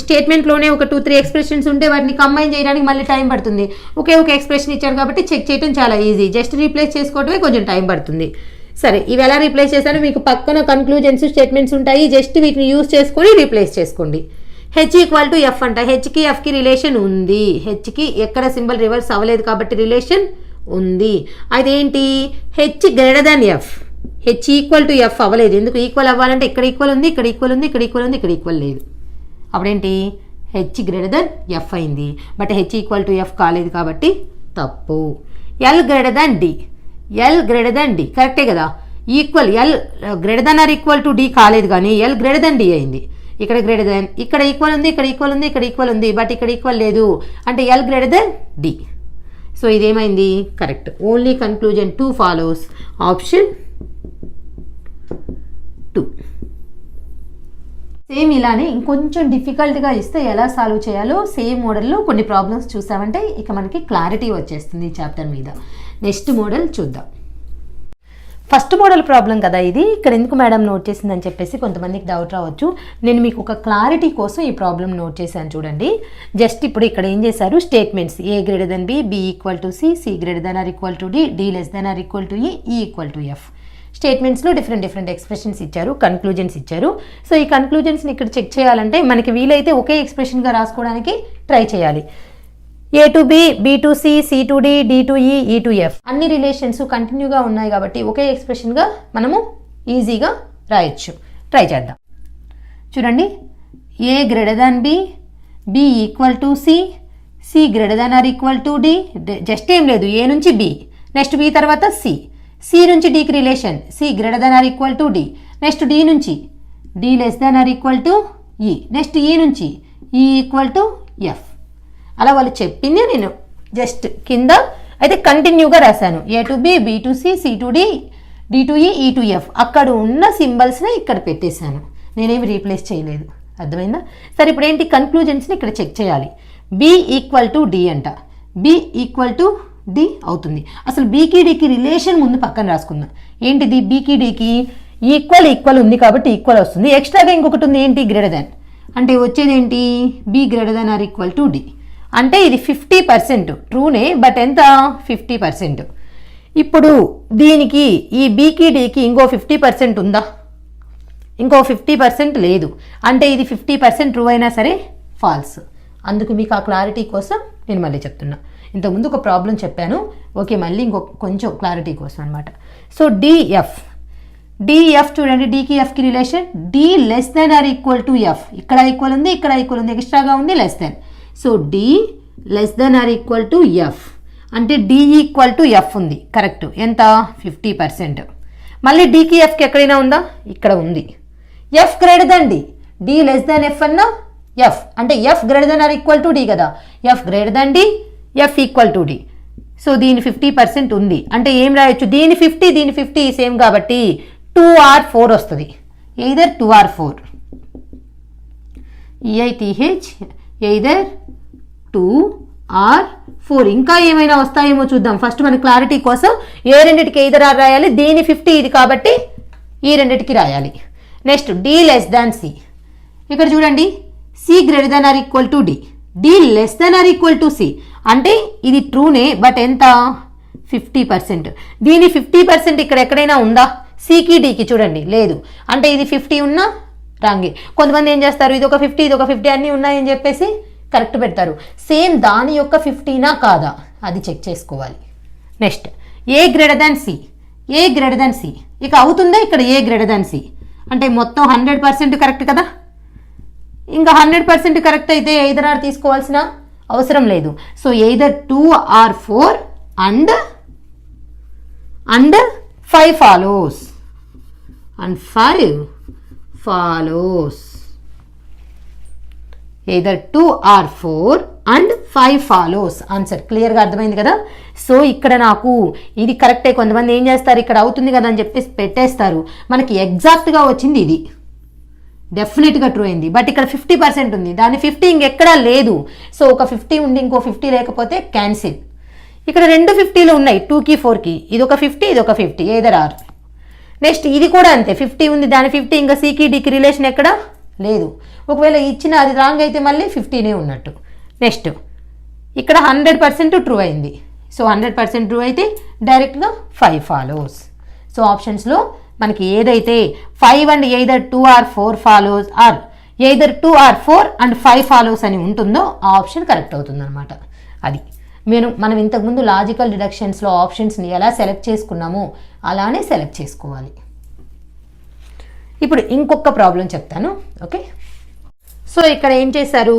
స్టేట్మెంట్లోనే ఒక 2-3 ఎక్స్ప్రెషన్స్ ఉంటే వాటిని కంబైన్ చేయడానికి మళ్ళీ టైం పడుతుంది. ఒకే ఒక ఎక్స్ప్రెషన్ ఇచ్చారు కాబట్టి చెక్ చేయడం చాలా ఈజీ. జస్ట్ రీప్లేస్ చేసుకోవడమే కొంచెం టైం పడుతుంది. సరే, ఇవి ఎలా రీప్లేస్ చేశారో మీకు పక్కన కన్క్లూజన్స్ స్టేట్మెంట్స్ ఉంటాయి, జస్ట్ వీటిని యూజ్ చేసుకొని రీప్లేస్ చేసుకోండి. హెచ్ ఈక్వల్ టు ఎఫ్ అంట, హెచ్కి ఎఫ్కి రిలేషన్ ఉంది. హెచ్కి ఎక్కడ సింబల్ రివర్స్ అవ్వలేదు కాబట్టి రిలేషన్ ఉంది. అదేంటి, H greater than F, H equal to F అవ్వలేదు. ఎందుకు ఈక్వల్ అవ్వాలంటే ఇక్కడ ఈక్వల్ ఉంది, ఇక్కడ ఈక్వల్ ఉంది, ఇక్కడ ఈక్వల్ ఉంది, ఇక్కడ ఈక్వల్ లేదు. అప్పుడేంటి, హెచ్ గ్రేటర్ దెన్ ఎఫ్ అయింది, but H equal to F కాలేదు కాబట్టి తప్పు. L greater than D, L greater than D కరెక్టే కదా. Equal, L greater than or equal to D కాలేదు కానీ ఎల్ గ్రేటర్ దాన్ డి అయింది. ఇక్కడ గ్రేటర్ దాన్, ఇక్కడ ఈక్వల్ ఉంది, ఇక్కడ ఈక్వల్ ఉంది, ఇక్కడ ఈక్వల్ ఉంది, బట్ ఇక్కడ ఈక్వల్ లేదు అంటే L greater than D. So ఇదేమైంది, correct. Only conclusion 2 follows, option 2. Same ఇలానే ఇంకొంచెం డిఫికల్ట్గా ఇస్తే ఎలా సాల్వ్ చేయాలో సేమ్ మోడల్లో కొన్ని ప్రాబ్లమ్స్ చూసామంటే ఇక మనకి క్లారిటీ వచ్చేస్తుంది ఈ చాప్టర్ మీద. నెక్స్ట్ మోడల్ చూద్దాం. ఫస్ట్ మోడల్ ప్రాబ్లం కదా ఇది. ఇక్కడ ఎందుకు మేడం నోట్ చేసిందని చెప్పేసి కొంతమందికి డౌట్ రావచ్చు. నేను మీకు ఒక క్లారిటీ కోసం ఈ ప్రాబ్లం నోట్ చేశాను చూడండి. జస్ట్ ఇప్పుడు ఇక్కడ ఏం చేశారు, statements A greater than B, B equal to C, C greater than or equal to D, D less than or equal to E, E equal to F. స్టేట్మెంట్స్లో different expressions ఇచ్చారు, conclusions ఇచ్చారు. So ఈ కన్క్లూజన్స్ని ఇక్కడ check చేయాలంటే మనకి వీలైతే ఒకే ఎక్స్ప్రెషన్గా రాసుకోవడానికి ట్రై చేయాలి. A to B, B to C, C to D, D to E, E to F అన్ని రిలేషన్స్ కంటిన్యూగా ఉన్నాయి కాబట్టి ఒకే ఎక్స్ప్రెషన్గా మనము ఈజీగా రాయొచ్చు. ట్రై చేద్దాం. చూడండి, A greater than B, B equal to C, C greater than or equal to D. Just ఏం లేదు, ఏ నుంచి బి, నెక్స్ట్ బి తర్వాత సి, సి నుంచి డికి relation C greater than or equal to D, next D నుంచి D less than or equal to E, next E నుంచి ఈ equal to F. అలా వాళ్ళు చెప్పింది నేను జస్ట్ కింద అయితే కంటిన్యూగా రాశాను. A to B, B to C, C to D, D to E, E to F. అక్కడ ఉన్న సింబల్స్ని ఇక్కడ పెట్టేశాను, నేనేమి రీప్లేస్ చేయలేదు. అర్థమైందా? సరే, ఇప్పుడు ఏంటి కన్క్లూజన్స్ని ఇక్కడ చెక్ చేయాలి. బి ఈక్వల్ టు డి అంట. బి ఈక్వల్ టు డి అవుతుంది. అసలు బీకి డికి రిలేషన్ ముందు పక్కన రాసుకుందాం. ఏంటిది? బీకి డికి ఈక్వల్ ఉంది కాబట్టి ఈక్వల్ వస్తుంది. ఎక్స్ట్రాగా ఇంకొకటి ఉంది, ఏంటి? Greater than. అంటే వచ్చేది ఏంటి? B greater than or equal to D. అంటే ఇది 50% ట్రూనే, బట్ ఎంత? 50%. ఇప్పుడు దీనికి ఈ బీకి డికి ఇంకో 50% ఉందా? ఇంకో 50% లేదు. అంటే ఇది 50% ట్రూ అయినా సరే ఫాల్స్. అందుకు మీకు ఆ క్లారిటీ కోసం నేను మళ్ళీ చెప్తున్నా. ఇంతకుముందు ఒక ప్రాబ్లం చెప్పాను, ఓకే, మళ్ళీ కొంచెం క్లారిటీ కోసం అనమాట. సో డిఎఫ్ చూడండి, డికి ఎఫ్కి relation D less than or equal to F. ఇక్కడ ఈక్వల్ ఉంది, ఇక్కడ ఈక్వల్ ఉంది, ఎక్స్ట్రాగా ఉంది less than. So D less than or equal to F అంటే డి ఈక్వల్ టు ఎఫ్ ఉంది. కరెక్ట్. ఎంత? 50%. మళ్ళీ డికి ఎఫ్కి ఎక్కడైనా ఉందా? ఇక్కడ ఉంది. F greater than D. D less than F అన్నా ఎఫ్ అంటే F greater than or equal to D కదా. F greater than D, F equal to D. So దీని 50% ఉంది. అంటే ఏం రాయొచ్చు? దీని 50, దీని 50 సేమ్ కాబట్టి 2 or 4 వస్తుంది. Either 2 or 4. EITH either 2 or 4. ఇంకా ఏమైనా వస్తాయేమో చూద్దాం. ఫస్ట్ మన క్లారిటీ కోసం ఏ రెండిటికి ఎయిదర్ ఆర్ రాయాలి. దీని 50 ఇది కాబట్టి ఈ రెండిటికి రాయాలి. Next D less than C. ఇక్కడ చూడండి, C greater than or equal to D, D less than or equal to C. అంటే ఇది ట్రూనే, బట్ ఎంత? 50%. దీని 50% ఇక్కడ ఎక్కడైనా ఉందా? సికి డికి చూడండి, లేదు. అంటే ఇది 50 ఉన్నా రాంగే. కొంతమంది ఏం చేస్తారు, ఇది ఒక 50, ఇది ఒక 50 అన్నీ ఉన్నాయని చెప్పేసి కరెక్ట్ పెడతారు. సేమ్ దాని యొక్క 50నా కాదా అది చెక్ చేసుకోవాలి. Next A greater than C. A greater than C ఇక అవుతుందా? ఇక్కడ ఏ గ్రేటర్ దాన్ సి అంటే మొత్తం 100% కరెక్ట్ కదా. ఇంకా 100% కరెక్ట్ అయితే ఎయిదర్ ఆర్ తీసుకోవాల్సిన అవసరం లేదు. So either 2 or 4 and 5 follows. And 5 follows. Either 2 or 4 and 5 follows. Answer క్లియర్గా అర్థమైంది కదా. సో ఇక్కడ నాకు ఇది కరెక్టే. కొంతమంది ఏం చేస్తారు, ఇక్కడ అవుతుంది కదా అని చెప్పేసి పెట్టేస్తారు. మనకి ఎగ్జాక్ట్గా వచ్చింది ఇది, డెఫినెట్గా ట్రూ అయింది. బట్ ఇక్కడ 50% ఉంది, దాని 50 ఇంకెక్కడా లేదు. సో ఒక 50 ఉండి ఇంకో 50 లేకపోతే క్యాన్సిల్. ఇక్కడ 2 50లు ఉన్నాయి, 2కి 4కి. ఇది ఒక 50, ఇది ఒక 50, ఎయిదర్ ఆర్. నెక్స్ట్ ఇది కూడా అంతే, 50 ఉంది, దాని 50 ఇంకా సికి డికి రిలేషన్ ఎక్కడ లేదు. ఒకవేళ ఇచ్చిన అది రాంగ్ అయితే మళ్ళీ 50నే ఉన్నట్టు. నెక్స్ట్ ఇక్కడ 100% ట్రూ అయింది. సో 100% ట్రూ అయితే డైరెక్ట్గా 5 ఫాలోస్. సో ఆప్షన్స్లో మనకి ఏదైతే 5 and either 2 or 4 follows or either 2 or 4 and 5 follows అని ఉంటుందో ఆ ఆప్షన్ కరెక్ట్ అవుతుంది అనమాట. అది మనం ఇంతకుముందు లాజికల్ డిడక్షన్స్లో ఆప్షన్స్ని ఎలా సెలెక్ట్ చేసుకున్నామో అలానే సెలెక్ట్ చేసుకోవాలి. ఇప్పుడు ఇంకొక ప్రాబ్లం చెప్తాను, ఓకే. సో ఇక్కడ ఏం చేశారు,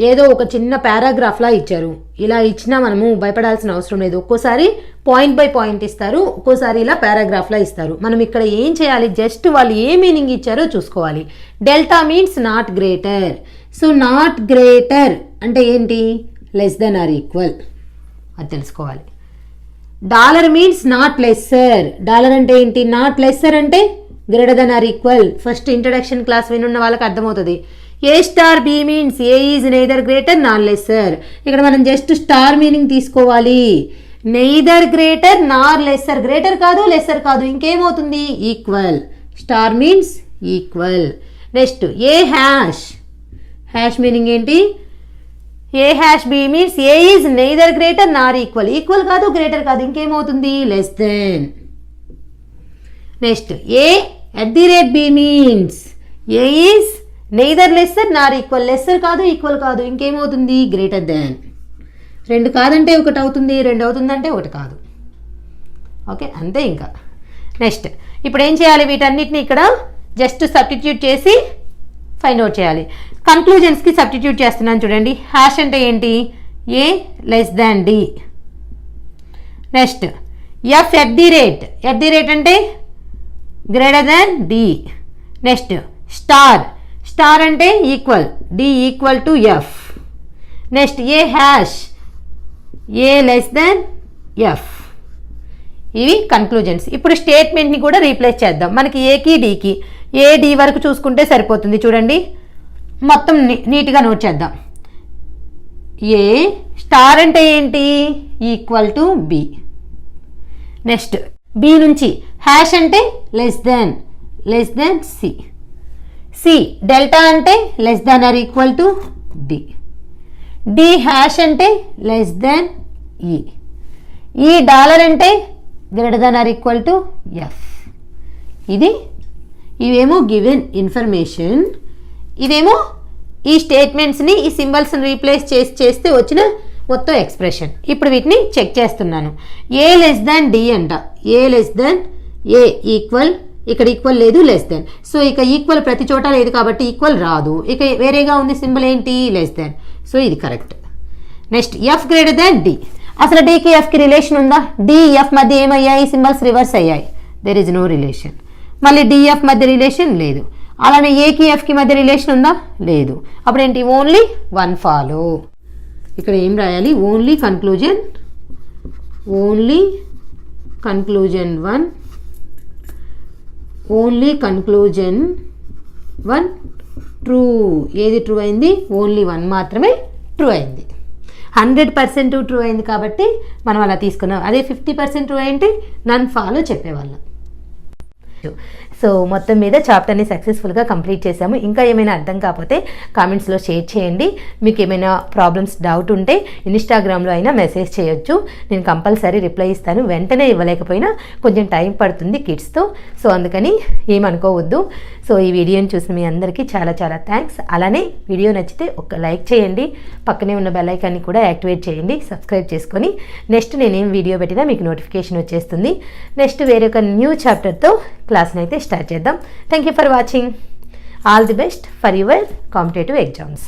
ఏదో ఒక చిన్న పారాగ్రాఫ్లా ఇచ్చారు. ఇలా ఇచ్చినా మనము భయపడాల్సిన అవసరం లేదు. ఒక్కోసారి పాయింట్ బై పాయింట్ ఇస్తారు, ఒక్కోసారి ఇలా పారాగ్రాఫ్లా ఇస్తారు. మనం ఇక్కడ ఏం చేయాలి, జస్ట్ వాళ్ళు ఏ మీనింగ్ ఇచ్చారో చూసుకోవాలి. Delta means not greater. So not greater అంటే ఏంటి? లెస్ దెన్ ఆర్ ఈక్వల్, అది తెలుసుకోవాలి. Dollar means not lesser. Dollar అంటే ఏంటి? నాట్ లెస్సర్ అంటే greater than or equal. First introduction class వినున్న వాళ్ళకి అర్థమవుతుంది. A star B means A is neither greater nor lesser. ఇక్కడ మనం జస్ట్ స్టార్ మీనింగ్ తీసుకోవాలి. Neither greater nor lesser. Greater కాదు, లెస్సర్ కాదు, ఇంకేమవుతుంది? Equal. Star means equal. Next A hash. Hash meaning ఏంటి? A hash B means A is neither greater nor equal. Equal కాదు, greater కాదు, ఇంకేమవుతుంది? Less than. Next A at the rate B means A is neither lesser nor equal. Lesser కాదు, equal కాదు, ఇంకేమవుతుంది? Greater than. 2 కాదంటే 1 అవుతుంది, 2 అవుతుందంటే 1 కాదు. ఓకే, అంతే. ఇంకా నెక్స్ట్ ఇప్పుడు ఏం చేయాలి, వీటన్నిటిని ఇక్కడ జస్ట్ సబ్స్టిట్యూట్ చేసి ఫైండ్ అవుట్ చేయాలి. కన్క్లూజన్స్కి సబ్స్టిట్యూట్ చేస్తున్నాను చూడండి. హ్యాష్ అంటే ఏంటి? A less than D. Next F at the rate. At the rate అంటే greater than D. Next star. Star అంటే equal, D equal to F. Next A hash, A less than F. ఇవి conclusions. ఇప్పుడు స్టేట్మెంట్ని కూడా replace చేద్దాం. మనకి ఏకి డీకి, ఏ D వరకు చూసుకుంటే సరిపోతుంది. చూడండి, మొత్తం నీట్గా నోట్ చేద్దాం. ఏ స్టార్ అంటే ఏంటి, equal to B. Next B నుంచి హ్యాష్ అంటే less than C. C delta అంటే less than or equal to D. D hash అంటే less than E. E dollar అంటే greater than or equal to F. ఇవేమో given information, ఇదేమో ఈ స్టేట్మెంట్స్ని, ఈ సింబల్స్ని replace చేస్తే వచ్చిన మొత్తం ఎక్స్ప్రెషన్. ఇప్పుడు వీటిని చెక్ చేస్తున్నాను. ఏ లెస్ దాన్ డి అంట, ఏ లెస్ దాన్ ఏ ఈక్వల్, ఇక్కడ ఈక్వల్ లేదు, లెస్ దెన్. సో ఇక ఈక్వల్ ప్రతి చోట లేదు కాబట్టి ఈక్వల్ రాదు. ఇక వేరేగా ఉంది సింబల్ ఏంటి, లెస్ దెన్. సో ఇది correct. Next F greater than D. అసలు డీకి ఎఫ్కి రిలేషన్ ఉందా? డిఎఫ్ మధ్య ఏమయ్యాయి, సింబల్స్ రివర్స్ అయ్యాయి, దెర్ ఇస్ నో రిలేషన్. మళ్ళీ డిఎఫ్ మధ్య రిలేషన్ లేదు. అలానే ఏకి ఎఫ్కి మధ్య రిలేషన్ ఉందా, లేదు. అప్పుడు ఏంటి, ఓన్లీ వన్ ఫాలో. ఇక్కడ ఏం రాయాలి, only conclusion one, only conclusion one true. ఏది ట్రూ అయింది, ఓన్లీ వన్ మాత్రమే ట్రూ అయింది. 100% ట్రూ అయింది కాబట్టి మనం అలా తీసుకున్నాం. అదే 50% ట్రూ అయింటే నన్ ఫాలో చెప్పేవాళ్ళం. సో మొత్తం మీద చాప్టర్ని సక్సెస్ఫుల్గా కంప్లీట్ చేశాము. ఇంకా ఏమైనా అర్థం కాకపోతే కామెంట్స్లో షేర్ చేయండి. మీకు ఏమైనా ప్రాబ్లమ్స్, డౌట్ ఉంటే ఇన్స్టాగ్రామ్లో అయినా మెసేజ్ చేయొచ్చు. నేను కంపల్సరీ రిప్లై ఇస్తాను. వెంటనే ఇవ్వలేకపోయినా కొంచెం టైం పడుతుంది కిడ్స్తో. సో అందుకని ఏమనుకోవద్దు. సో ఈ వీడియోని చూసిన మీ అందరికీ చాలా చాలా థ్యాంక్స్. అలానే వీడియో నచ్చితే ఒక లైక్ చేయండి, పక్కనే ఉన్న బెల్ ఐకాన్ని కూడా యాక్టివేట్ చేయండి, సబ్స్క్రైబ్ చేసుకొని నెక్స్ట్ నేనేం వీడియో పెట్టినా మీకు నోటిఫికేషన్ వచ్చేస్తుంది. నెక్స్ట్ వేరొక న్యూ చాప్టర్తో క్లాస్ని అయితే స్టార్ట్ చేద్దాం. Thank you for watching. All the best for your competitive exams.